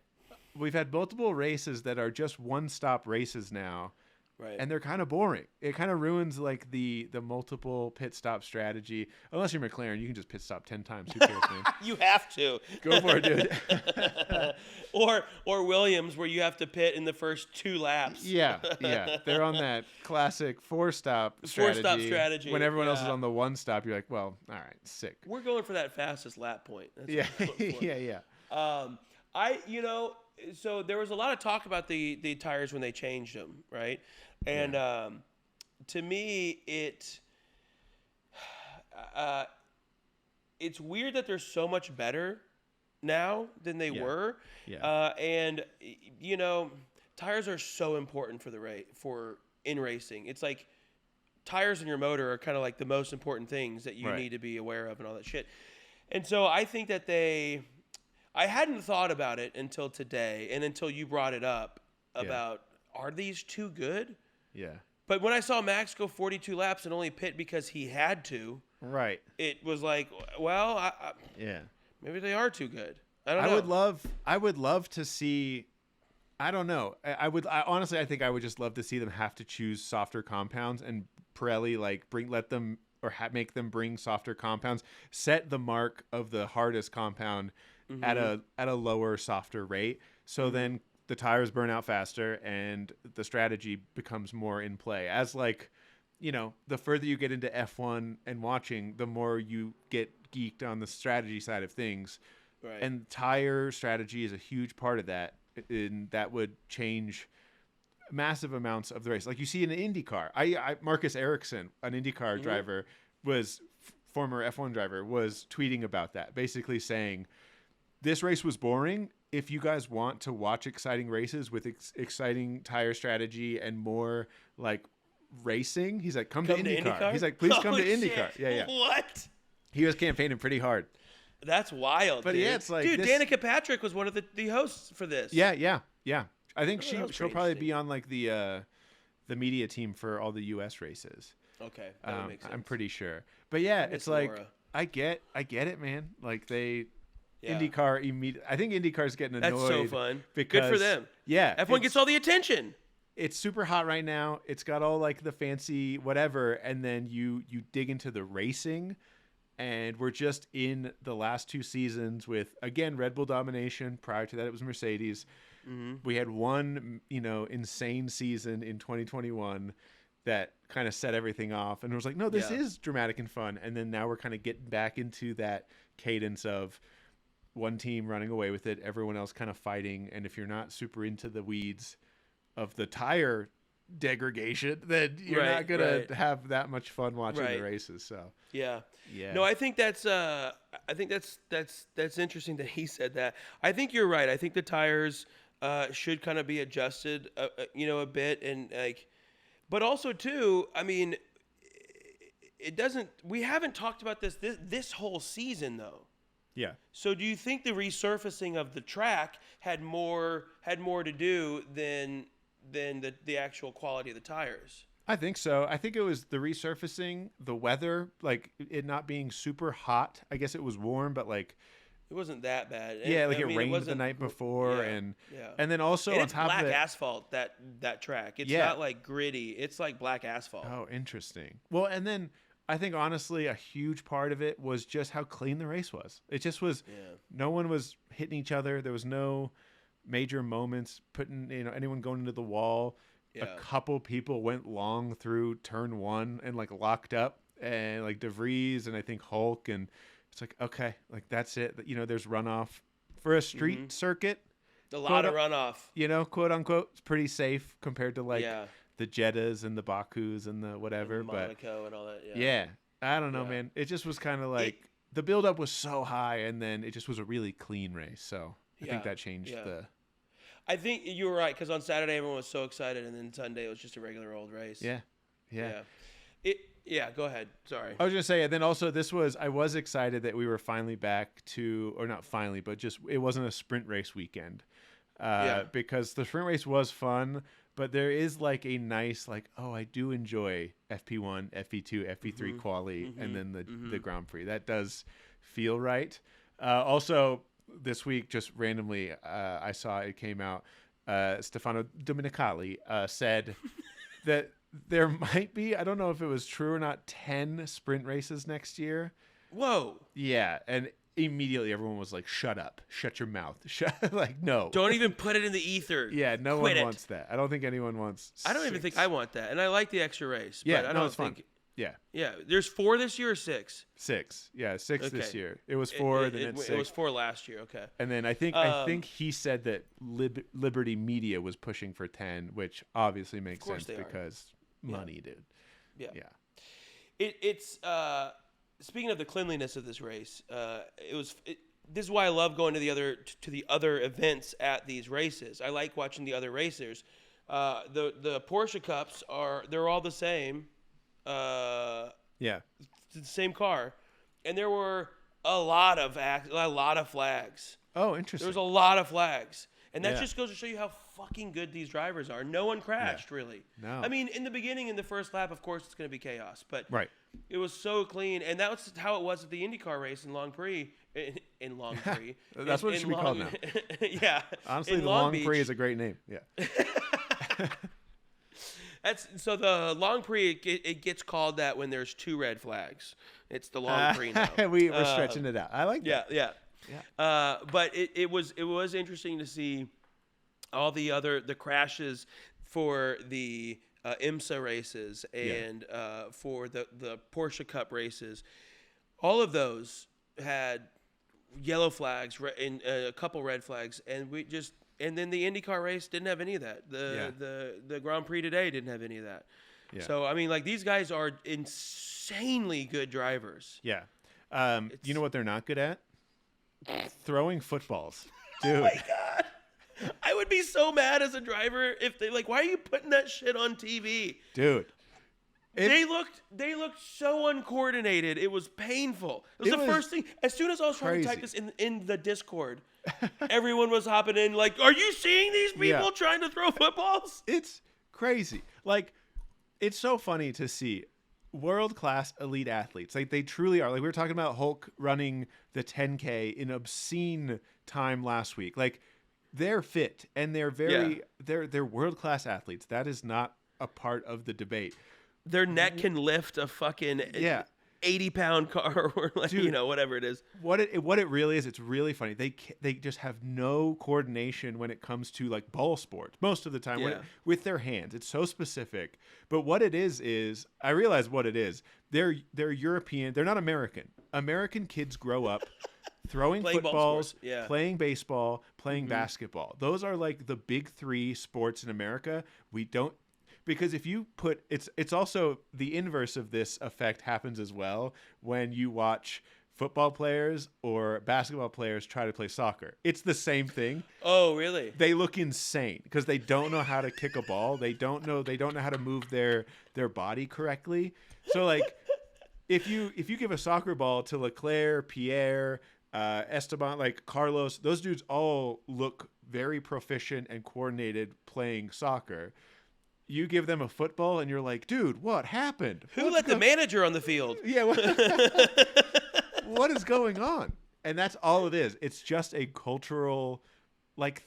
we've had multiple races that are just one-stop races now, Right. and they're kind of boring. It kind of ruins like the multiple pit stop strategy. Unless you're McLaren, you can just pit stop 10 times. Who cares, man? You have to. Go for it, dude. or Williams, where you have to pit in the first 2 laps. Yeah. They're on that classic four-stop strategy. When everyone else is on the one-stop, you're like, well, all right, sick. We're going for that fastest lap point. That's Yeah, what we're going for. So there was a lot of talk about the tires when they changed them, right? And to me, it's weird that they're so much better now than they were. Yeah. And tires are so important for in racing. It's like tires in your motor are kind of like the most important things that you need to be aware of and all that shit. And so I think that I hadn't thought about it until today and until you brought it up about, are these too good? Yeah. But when I saw Max go 42 laps and only pit because he had to, right, it was like, well, maybe they are too good. I don't know. I would love to see. I don't know. Honestly, I think I would just love to see them have to choose softer compounds, and Pirelli make them bring softer compounds, set the mark of the hardest compound at a lower, softer rate. So then the tires burn out faster and the strategy becomes more in play. As the further you get into F1 and watching, the more you get geeked on the strategy side of things. Right. And tire strategy is a huge part of that. And that would change massive amounts of the race. Like you see in an IndyCar. Marcus Ericsson, an IndyCar driver, former F1 driver, was tweeting about that, basically saying, this race was boring. If you guys want to watch exciting races with exciting tire strategy and more like racing, he's like, come to IndyCar. He's like, please come to IndyCar. Yeah. What? He was campaigning pretty hard. That's wild. But dude. yeah, it's like, dude, Danica Patrick was one of the hosts for this. Yeah. I think she'll probably be on like the media team for all the U.S. races. Okay, that would make sense. I'm pretty sure. But yeah, it's like Laura. I get it, man. Like IndyCar I think IndyCar's getting annoyed. That's so fun. Because, good for them. Yeah. F1 gets all the attention. It's super hot right now. It's got all like the fancy whatever, and then you dig into the racing, and we're just in the last 2 seasons with, again, Red Bull domination. Prior to that, it was Mercedes. We had one, insane season in 2021 that kind of set everything off, and it was like, no, this is dramatic and fun. And then now we're kind of getting back into that cadence of one team running away with it, everyone else kind of fighting. And if you're not super into the weeds of the tire degradation, then you're not gonna have that much fun watching the races. So yeah. No, I think that's interesting that he said that. I think you're right. I think the tires should kind of be adjusted, a bit, and but also too, I mean, it doesn't. We haven't talked about this whole season though. Yeah. So do you think the resurfacing of the track had more to do than the actual quality of the tires? I think so. I think it was the resurfacing, the weather, like it not being super hot. I guess it was warm, but like it wasn't that bad. Yeah, it rained the night before, and then also and on it's top black of it, asphalt that track. It's not like gritty. It's like black asphalt. Oh, interesting. Well, and then I think honestly a huge part of it was just how clean the race was. It just was. No one was hitting each other. There was no major moments putting anyone going into the wall. A couple people went long through turn 1 and like locked up, and like DeVries and I think Hulk, and it's like, okay, like that's it. There's runoff for a street circuit. A lot of runoff. Quote unquote, it's pretty safe compared to like the Jeddas and the Bakus and the whatever. And Monaco and all that. Yeah. I don't know, man. It just was kind of like the buildup was so high, and then it just was a really clean race. So I think that changed the. I think you were right, because on Saturday everyone was so excited, and then Sunday it was just a regular old race. Yeah. Go ahead. Sorry. I was gonna say, and then also I was excited that we were finally back to, or not finally, but just it wasn't a sprint race weekend, because the sprint race was fun, But there is like a nice like, oh, I do enjoy FP1, FP2, FP3 quali, and then the Grand Prix. That does feel right. Also, this week, just randomly, I saw it came out. Stefano Domenicali said that there might be, I don't know if it was true or not, 10 sprint races next year. Whoa. Yeah, and immediately everyone was like, shut up, shut your mouth. Like, no. Don't even put it in the ether. Yeah, no Quit one wants that. I don't think anyone wants I don't even think I want that. And I like the extra race. Yeah, but I no, don't it's think. fun. Yeah. Yeah. There's 4 this year or 6? 6. Yeah, 6 this Okay. year. It was 4, then it's 6. It was 4 last year. Okay. And then I think he said that Liberty Media was pushing for 10, which obviously makes sense because money, dude. Yeah. Yeah. It's speaking of the cleanliness of this race, this is why I love going to the other events at these races. I like watching the other racers. The Porsche Cups they're all the same. Yeah. It's the same car, and there were a lot of flags. Oh, interesting. There was a lot of flags, and that Yeah. just goes to show you how fucking good these drivers are. No one crashed, really. No. I mean, in the beginning, in the first lap, of course, it's going to be chaos, but Right. it was so clean, and that was how it was at the IndyCar race in Long Prix. In Long Prix, That's what it should be called now. Yeah. Honestly, in the Long Beach. Prix is a great name. Yeah. So the Long Prix, it gets called that when there's 2 red flags. It's the Long Prix now. We're stretching it out. I like that. Yeah. But it was interesting to see all the crashes for the IMSA races and for the Porsche Cup races. All of those had yellow flags and a couple red flags, and then the IndyCar race didn't have any of that. The Grand Prix today didn't have any of that. Yeah. So I mean, like, these guys are insanely good drivers. Yeah. You know what they're not good at? Throwing footballs. Dude. Oh my God. I would be so mad as a driver if they why are you putting that shit on TV? Dude. They looked so uncoordinated. It was painful. It was the first thing. As soon as I was trying to type this in the Discord, everyone was hopping in like, "Are you seeing these people trying to throw footballs?" It's crazy. Like, it's so funny to see world-class elite athletes. Like, they truly are. Like, we were talking about Hulk running the 10K in obscene time last week. Like, they're fit and they're they're world-class athletes. That is not a part of the debate. Their neck can lift a fucking 80-pound car or Dude, whatever it is. What it really is, it's really funny. They just have no coordination when it comes to like ball sports most of the time with their hands. It's so specific. But what it is I realize what it is. They're European. They're not American. American kids grow up throwing footballs, playing baseball, playing basketball. Those are like the big 3 sports in America. We don't. Because if you put it's also the inverse of this effect happens as well when you watch football players or basketball players try to play soccer. It's the same thing. Oh, really? They look insane because they don't know how to kick a ball. They don't know how to move their body correctly. So like if you give a soccer ball to Leclerc, Pierre, Esteban, like Carlos, those dudes all look very proficient and coordinated playing soccer. You give them a football and you're like, dude, what happened? Who let the manager on the field? Yeah. What is going on? And that's all it is. It's just a cultural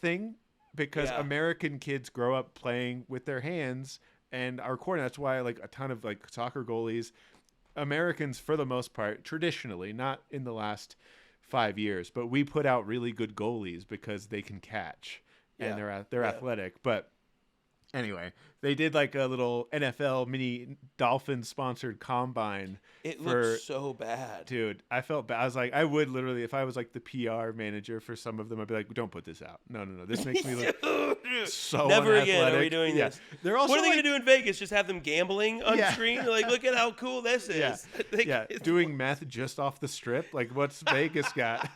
thing because American kids grow up playing with their hands and are coordinated. That's why a ton of soccer goalies, Americans for the most part, traditionally, not in the last 5 years, but we put out really good goalies because they can catch and they're athletic. But anyway, they did a little NFL mini Dolphins sponsored combine. It looked so bad. Dude, I felt bad. I was like, I would literally, if I was the PR manager for some of them, I'd be like, don't put this out. No. This makes me look so Never unathletic. again are we doing this. They're also what are they going to do in Vegas? Just have them gambling on screen? Look at how cool this is. Doing meth just off the strip. What's Vegas got?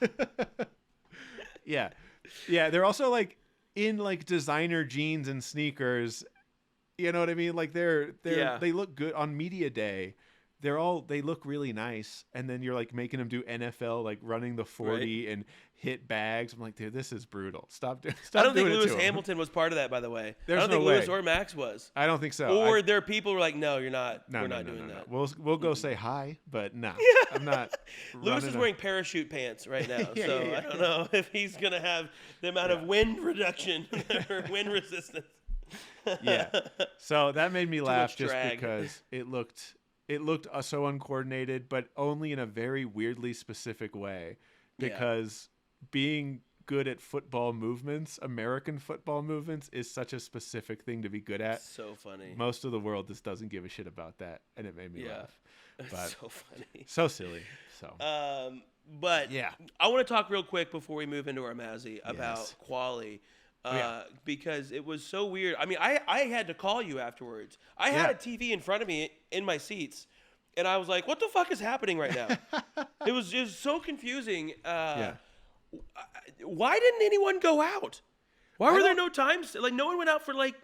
Yeah. They're also in designer jeans and sneakers, you know what I mean? They look good on media day. they look really nice, and then you're like making them do NFL, like running the 40 and hit bags. I'm like, dude, this is brutal. Stop doing I don't think it Lewis to him. Hamilton was part of that, by the way. There's I don't no think way. Lewis or Max was. I don't think so. Or there are people who are like, no, you're not. No, we're no, not no, doing no, that. no. We'll go say hi, but no, I'm not. Lewis is wearing parachute pants right now, Yeah, so yeah. I don't know if he's gonna have the amount of wind reduction or wind resistance. Yeah. So that made me laugh much just drag. because it looked so uncoordinated, but only in a very weirdly specific way. Because being good at football movements, American football movements, is such a specific thing to be good at. So funny. Most of the world just doesn't give a shit about that, and it made me laugh. But So funny. so silly. So But yeah. I want to talk real quick before we move into our Mazzy about Yes. quali. Yeah. Because it was so weird. I mean, I had to call you afterwards. I had Yeah. a TV in front of me in my seats, and I was like, what the fuck is happening right now? It was just so confusing. Yeah. Why didn't anyone go out? Why were there no times? Like, no one went out for, like,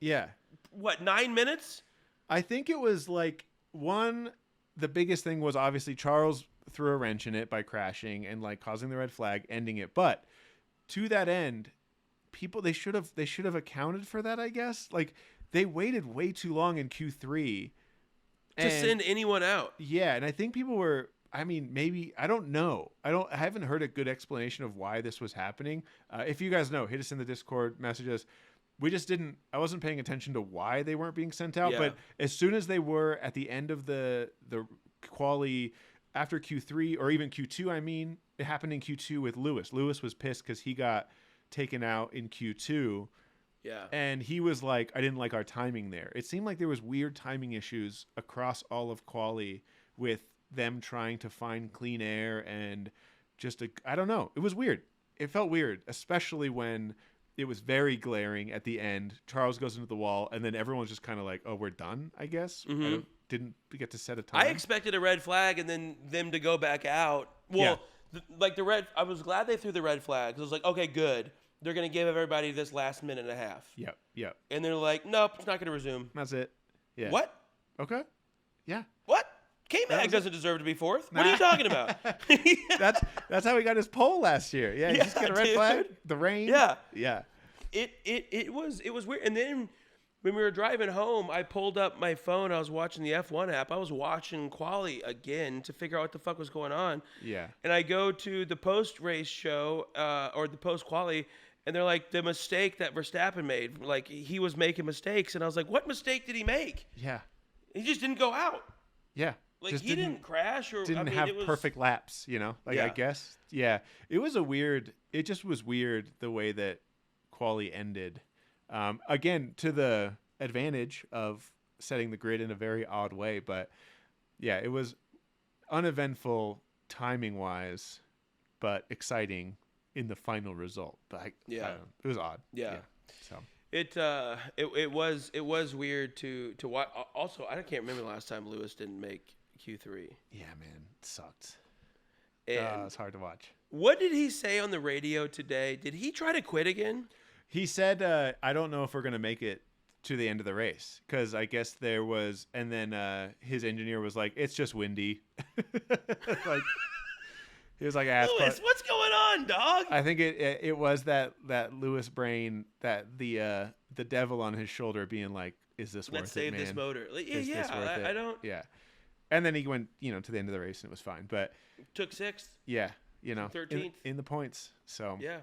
Yeah. what, 9 minutes? I think it was like the biggest thing was obviously Charles threw a wrench in it by crashing and like causing the red flag, ending it. But to that end, they should have accounted for that, I guess. Like they waited way too long in Q3 To send anyone out. Yeah, and I think people were, I mean, maybe, I don't know. I haven't heard a good explanation of why this was happening. If you guys know, hit us in the Discord, message us. I wasn't paying attention to why they weren't being sent out, but as soon as they were at the end of the quali after Q3 or even Q2, I mean, it happened in Q2 with Lewis. Lewis was pissed because he got taken out in Q2. Yeah. And he was like, I didn't like our timing there. It seemed like there was weird timing issues across all of quali with them trying to find clean air and I don't know. It was weird. It felt weird, especially when it was very glaring at the end. Charles goes into the wall, and then everyone's just kind of like, oh, we're done, I guess. Mm-hmm. Didn't get to set a time. I expected a red flag and then them to go back out. Well, I was glad they threw the red flag. 'Cause I was like, okay, good. They're going to give everybody this last minute and a half. Yep. And they're like, nope, it's not going to resume. That's it. Yeah. What? Okay. Yeah. What? K-Mag doesn't deserve to be fourth. What are you talking about? That's how he got his pole last year. Yeah, you just get a red flag. The rain. Yeah. Yeah. It was weird. And then when we were driving home, I pulled up my phone. I was watching the F1 app. I was watching quali again to figure out what the fuck was going on. Yeah. And I go to the post-race show or the post-quali, and they're like, the mistake that Verstappen made. Like, he was making mistakes. And I was like, what mistake did he make? Yeah. He just didn't go out. Yeah. Like, just he didn't crash or didn't have perfect laps, you know? Like, Yeah. I guess. Yeah. It just was weird the way that quali ended. Again, to the advantage of setting the grid in a very odd way. But, yeah, it was uneventful timing-wise, but exciting in the final result. But I don't know. It was odd. Yeah. So It was weird to watch. Also, I can't remember the last time Lewis didn't make Q3. yeah, man, it sucked. And It's hard to watch. what did he say on the radio today? Did he try to quit again? He said, "I don't know if we're gonna make it to the end of the race because I guess there was." And then his engineer was like, "It's just windy." Like he was like, Lewis, what's going on, dog? I think it was that Lewis brain, that the devil on his shoulder being like, "Is this Let's worth save it, man? this motor." Like, Is this worth it?" I don't. Yeah. And then he went, to the end of the race and it was fine. But Took sixth. yeah, 13th. in the points. So Yeah.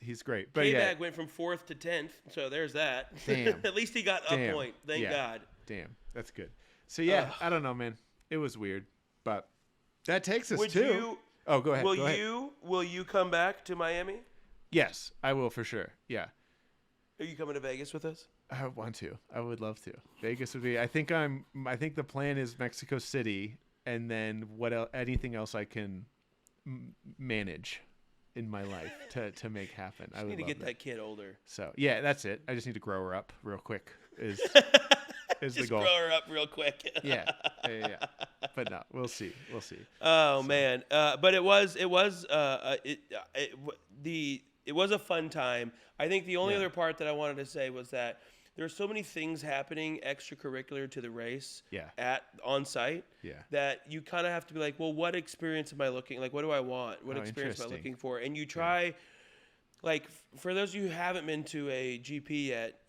he's great. But K-Bag went from 4th to 10th, so there's that. Damn. At least he got a point. Thank God. Damn, that's good. So yeah, I don't know, man. It was weird, but that takes us to. Oh, go ahead. Will you come back to Miami? Yes, I will for sure. Yeah, Are you coming to Vegas with us? I want to. I would love to. Vegas would be. I think the plan is Mexico City, and then what else? Anything else I can manage in my life to make happen. I would need to love get that kid older. So yeah, that's it. I just need to grow her up real quick. Is Just the goal. grow her up real quick. Yeah. But no, we'll see. Oh man, but it was a fun time. I think the only other part that I wanted to say was that there's so many things happening extracurricular to the race Yeah. on site Yeah. that you kind of have to be like, well, what experience am I looking like? What do I want? What experience am I looking for? And you try, like, for those of you who haven't been to a GP yet,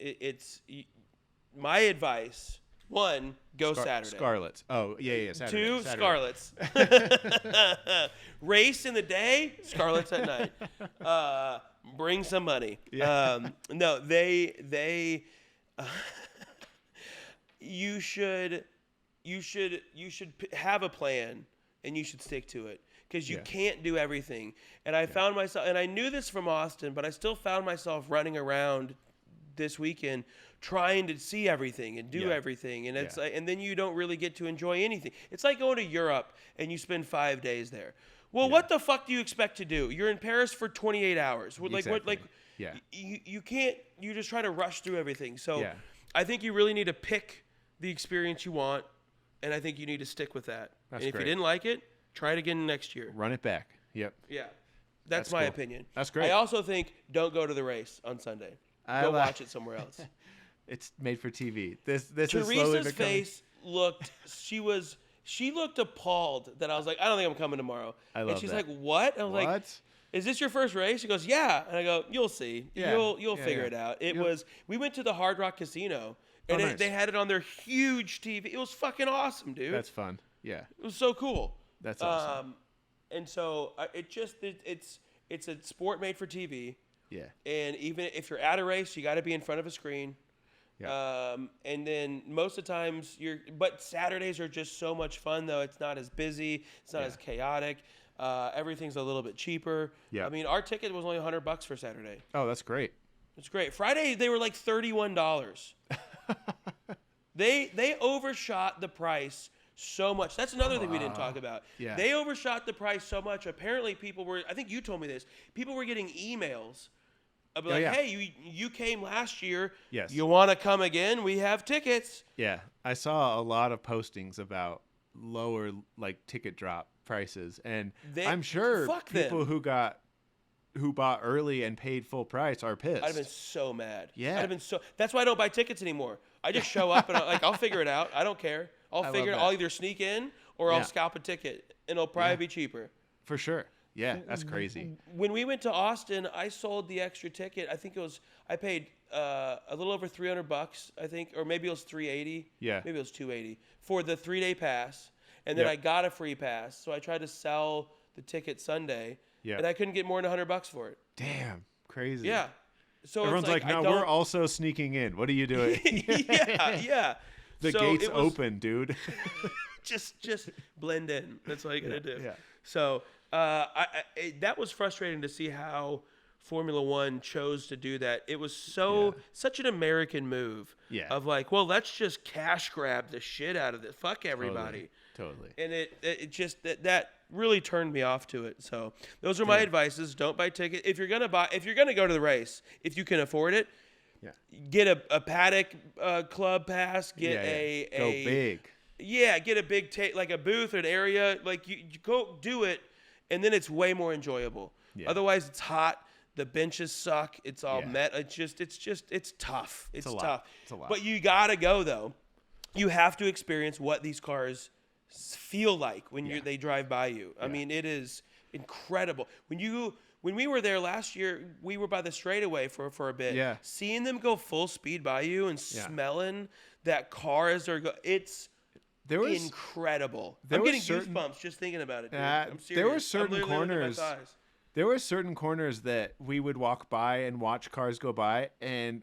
my advice. 1, go Saturday. Scarlets. Oh, yeah, Saturday. 2, Saturday. Scarlets. Race in the day, Scarlets at night. Bring some money. Yeah. No, you should have a plan and you should stick to it because you can't do everything. And I found myself, and I knew this from Austin, but I still found myself running around this weekend trying to see everything and do everything, and it's like, and then you don't really get to enjoy anything. It's like going to Europe and you spend 5 days there. Well, what the fuck do you expect to do? You're in Paris for 28 hours. Like what? Like you can't. You just try to rush through everything. So I think you really need to pick the experience you want, and I think you need to stick with that. That's and if great. you didn't like it, try it again next year. Run it back. Yep. Yeah, that's my opinion. That's great. I also think don't go to the race on Sunday. Go watch it somewhere else. It's made for TV. This is slowly Teresa's becoming... face looked. She looked appalled that I was like, I don't think I'm coming tomorrow. I love and she's that. like, what? I was What? like, is this your first race? She goes, yeah. And I go, you'll see. Yeah. You'll figure it out. We went to the Hard Rock Casino and nice. they had it on their huge TV. It was fucking awesome, dude. That's fun. Yeah. It was so cool. That's awesome. And so it's a sport made for TV. Yeah. And even if you're at a race, you got to be in front of a screen. Yeah. And then most of the times but Saturdays are just so much fun though. It's not as busy. It's not as chaotic. Everything's a little bit cheaper. Yeah. I mean, our ticket was only $100 for Saturday. Oh, that's great. It's great. Friday, they were like $31. They overshot the price so much. That's another thing we didn't talk about. Yeah. They overshot the price so much. Apparently I think you told me this. People were getting emails. I'll be hey, you came last year. Yes. You want to come again? We have tickets. Yeah. I saw a lot of postings about lower ticket drop prices, and I'm sure people who bought early and paid full price are pissed. I'd have been so mad. Yeah. I'd have been so. That's why I don't buy tickets anymore. I just show up and I'll figure it out. I don't care. I'll either sneak in or I'll scalp a ticket, and it'll probably be cheaper. For sure. Yeah, that's crazy. When we went to Austin, I sold the extra ticket. I think I paid a little over $300, I think, or maybe it was $380. Yeah. Maybe it was $280 for the 3-day pass, and then I got a free pass. So I tried to sell the ticket Sunday, and I couldn't get more than $100 for it. Damn, crazy. Yeah. So everyone's it's no, we're also sneaking in. What are you doing? yeah. The gate's open, dude. just blend in. That's all you gotta do. Yeah. So that was frustrating to see how Formula One chose to do that. It was such an American move. Yeah. Of well, let's just cash grab the shit out of it. Fuck everybody. Totally. And it just that really turned me off to it. So those are my advices. Don't buy tickets. If you're gonna go to the race, if you can afford it, get a paddock club pass. Get go big. Yeah, get a big a booth or an area. You go do it, and then it's way more enjoyable. Yeah. Otherwise, it's hot. The benches suck. It's all met. It's tough. It's tough. It's a lot. But you gotta go though. You have to experience what these cars feel like when they drive by you. I mean, it is incredible. When we were there last year, we were by the straightaway for a bit. Yeah. Seeing them go full speed by you and smelling that car as they're incredible. I'm getting goosebumps just thinking about it, dude. I'm serious. There were certain corners. There were certain corners that we would walk by and watch cars go by, and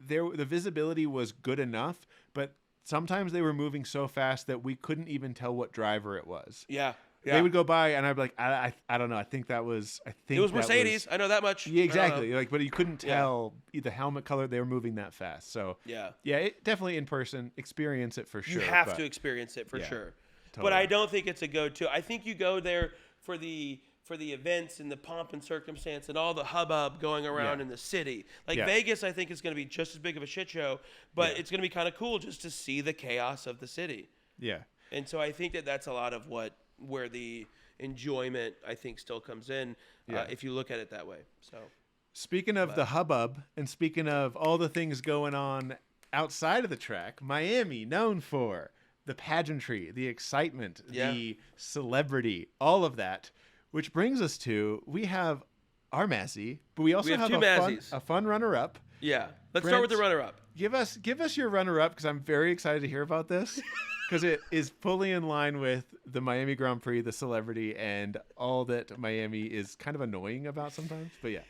the visibility was good enough, but sometimes they were moving so fast that we couldn't even tell what driver it was. Yeah. They would go by, and I'd be like, I don't know. I think it was Mercedes. I know that much. Yeah, exactly. But you couldn't tell the helmet color. They were moving that fast. So it definitely in person, experience it for sure. You have to experience it for sure. Totally. But I don't think it's a go-to. I think you go there for the events and the pomp and circumstance and all the hubbub going around in the city. Vegas, I think is going to be just as big of a shit show, but it's going to be kind of cool just to see the chaos of the city. Yeah. And so I think that's a lot of where the enjoyment, I think, still comes in if you look at it that way. So, speaking of the hubbub and speaking of all the things going on outside of the track, Miami, known for the pageantry, the excitement, the celebrity, all of that, which brings us to, we have our Mazzy, but we also have a fun runner-up. Yeah. Let's Brent, start with the runner-up. Give us your runner-up, because I'm very excited to hear about this, because it is fully in line with the Miami Grand Prix, the celebrity, and all that Miami is kind of annoying about sometimes. But yeah.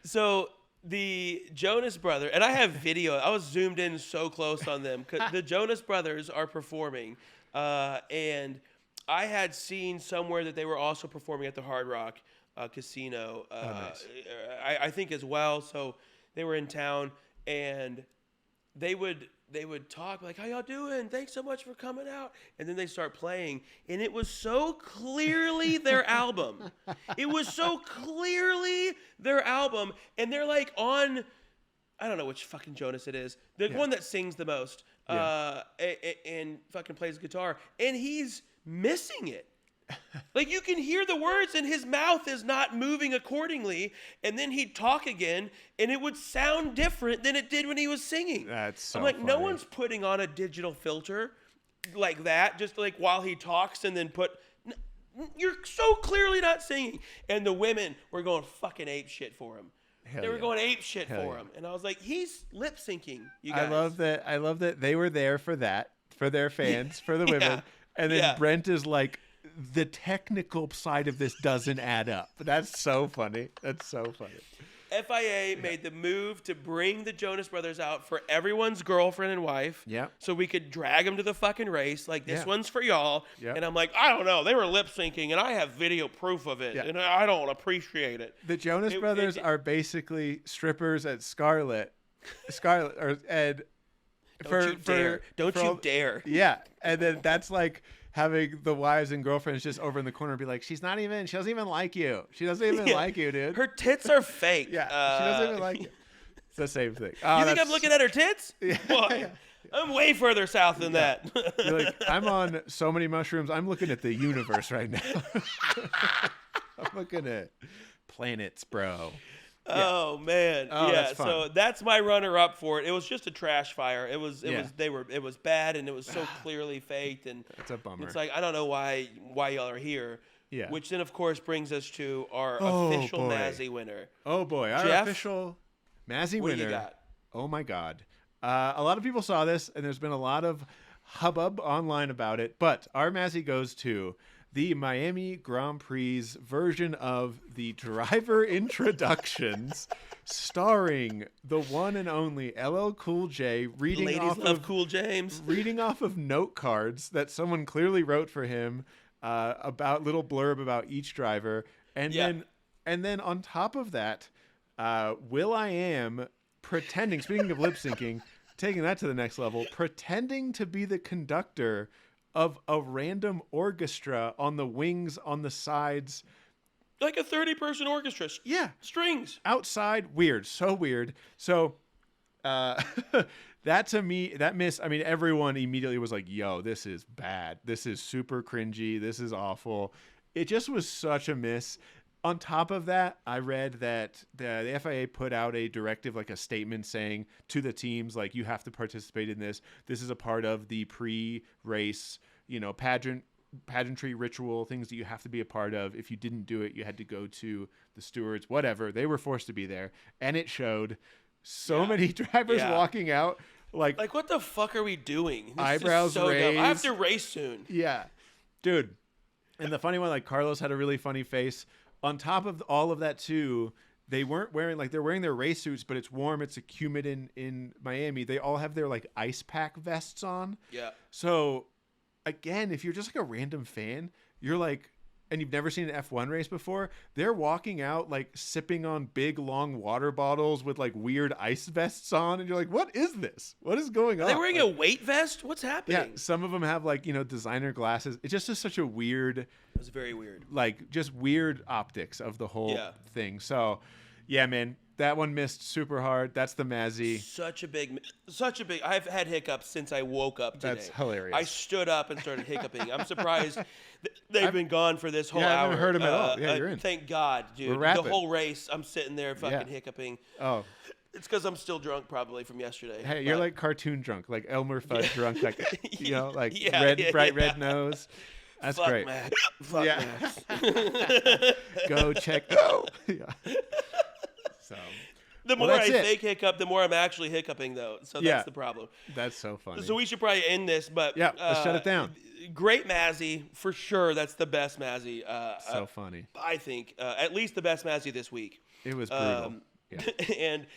So the Jonas Brothers, and I have video. I was zoomed in so close on them. 'Cause the Jonas Brothers are performing, and I had seen somewhere that they were also performing at the Hard Rock Casino. Nice. I think as well. So they were in town, and they would talk like, "How y'all doing? Thanks so much for coming out." And then they start playing, and it was so clearly their album. It was so clearly their album, and they're like on, I don't know which fucking Jonas it is, the one that sings the most, and fucking plays guitar, and he's missing it. Like, you can hear the words and his mouth is not moving accordingly, and then he'd talk again and it would sound different than it did when he was singing. That's so I'm like, funny. no one's putting on a digital filter like that just like while he talks and then you're so clearly not singing. And the women were going fucking ape shit for him. They were going ape shit for him. And I was like, he's lip syncing, you guys. I love that they were there for that, for their fans, for the women. And then Brent is like, the technical side of this doesn't add up. That's so funny. FIA made the move to bring the Jonas Brothers out for everyone's girlfriend and wife. Yeah. So we could drag them to the fucking race. Like, this one's for y'all. Yeah. And I'm like, I don't know. They were lip syncing, and I have video proof of it. Yeah. And I don't appreciate it. The Jonas Brothers are basically strippers at Scarlet, or Ed. Don't you dare. Yeah. And then that's like having the wives and girlfriends just over in the corner be like, she doesn't even like you. She doesn't even like you, dude. Her tits are fake. Yeah. She doesn't even like you. It's the same thing. You think I'm looking at her tits? Yeah. Well, I'm way further south than that. You're like, I'm on so many mushrooms. I'm looking at the universe right now. I'm looking at planets, bro. Oh man, that's fun. So that's my runner-up for it. It was just a trash fire. It was bad, and it was so clearly faked, and it's a bummer. It's like, I don't know why y'all are here. Yeah. Which then of course brings us to our official Mazzy winner. Oh boy, our Jeff, official Mazzy winner. What do you got? Oh my God, a lot of people saw this, and there's been a lot of hubbub online about it. But our Mazzy goes to the Miami Grand Prix version of the driver introductions, starring the one and only LL Cool J reading Cool James, reading off of note cards that someone clearly wrote for him, about little blurb about each driver, and then on top of that, will.i.am pretending. Speaking of lip syncing, taking that to the next level, pretending to be the conductor of a random orchestra on the wings, on the sides. Like a 30-person orchestra. Yeah. Strings. Outside. Weird. So weird. So that to me, everyone immediately was like, yo, this is bad. This is super cringy. This is awful. It just was such a miss. On top of that, I read that the FIA put out a directive, like a statement saying to the teams, like, you have to participate in this. This is a part of the pre-race, pageantry ritual, things that you have to be a part of. If you didn't do it, you had to go to the stewards, whatever. They were forced to be there. And it showed so many drivers walking out. Like, what the fuck are we doing? This eyebrows is so raised. dumb. I have to race soon. Yeah. Dude. And the funny one, like, Carlos had a really funny face. On top of all of that, too, they weren't wearing, they're wearing their race suits, but it's warm. It's humid in Miami. They all have their, ice pack vests on. Yeah. So, again, if you're just, a random fan, you're and you've never seen an F1 race before, they're walking out, sipping on big, long water bottles with, weird ice vests on. And you're like, what is this? What is going on? Are they wearing a weight vest? What's happening? Yeah, some of them have, designer glasses. It just is such a weird... It was very weird. Just weird optics of the whole thing. So, yeah, man, that one missed super hard. That's the Mazzy. Such a big. I've had hiccups since I woke up today. That's hilarious. I stood up and started hiccuping. I'm surprised they've been gone for this whole hour. I haven't heard them at all. Yeah, you're in. Thank God, dude. We're rapping. The whole race, I'm sitting there fucking hiccuping. Oh. It's because I'm still drunk, probably from yesterday. Hey, you're like cartoon drunk, like Elmer Fudd drunk, like like Yeah, bright yeah. red nose. That's Fuck great. Max. Fuck Yeah. Max. Go check. Go. Yeah. So. The more that's I it. fake hiccup, the more I'm actually hiccuping, though. So Yeah. that's the problem. That's so funny. So we should probably end this, but Yeah, let's shut it down. Great Mazzy, for sure. That's the best Mazzy. So funny. I think at least the best Mazzy this week. It was brutal. Yeah. And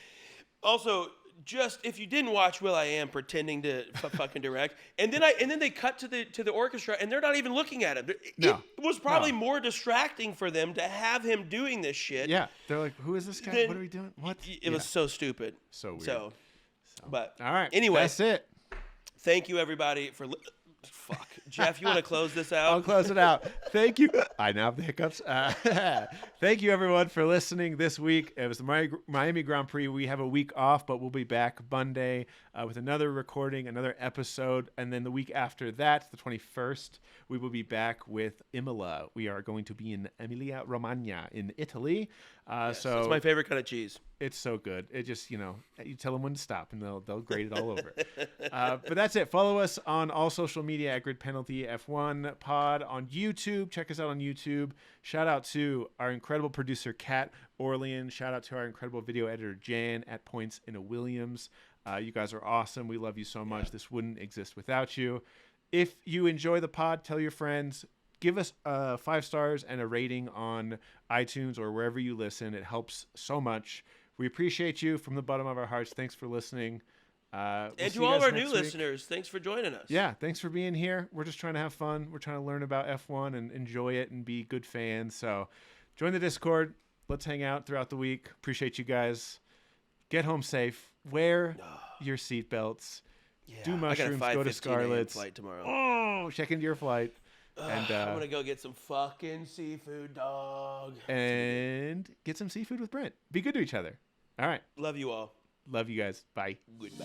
also, just if you didn't watch Will I Am pretending to fucking direct, and then they cut to the orchestra and they're not even looking at him. No. It was probably more distracting for them to have him doing this shit. Yeah. They're like, who is this guy? What are we doing? What? It was so stupid. So weird. So, but all right. Anyway, that's it. Thank you everybody for. Fuck, Jeff, you want to close this out? I'll close it out. Thank you. I now have the hiccups. Thank you, everyone, for listening this week. It was the Miami Grand Prix. We have a week off, but we'll be back Monday with another recording, another episode. And then the week after that, the 21st, we will be back with Imola. We are going to be in Emilia-Romagna in Italy. So it's my favorite kind of cheese. It's so good. It just, you tell them when to stop and they'll grade it all over. But that's it. Follow us on all social media at Grid Penalty F1 Pod on YouTube. Check us out on YouTube. Shout out to our incredible producer, Kat Orlean. Shout out to our incredible video editor, Jan at Points in a Williams. You guys are awesome. We love you so much. Yeah. This wouldn't exist without you. If you enjoy the pod, tell your friends. Give us 5 stars and a rating on iTunes or wherever you listen. It helps so much. We appreciate you from the bottom of our hearts. Thanks for listening. And to all of our new listeners, thanks for joining us. Yeah, thanks for being here. We're just trying to have fun. We're trying to learn about F1 and enjoy it and be good fans. So join the Discord. Let's hang out throughout the week. Appreciate you guys. Get home safe. Wear your seatbelts. Yeah, do mushrooms. Go to Scarlett's. Flight tomorrow. Oh, check into your flight. And I'm going to go get some fucking seafood, dog. And get some seafood with Brent. Be good to each other. All right. Love you all. Love you guys. Bye. Goodbye.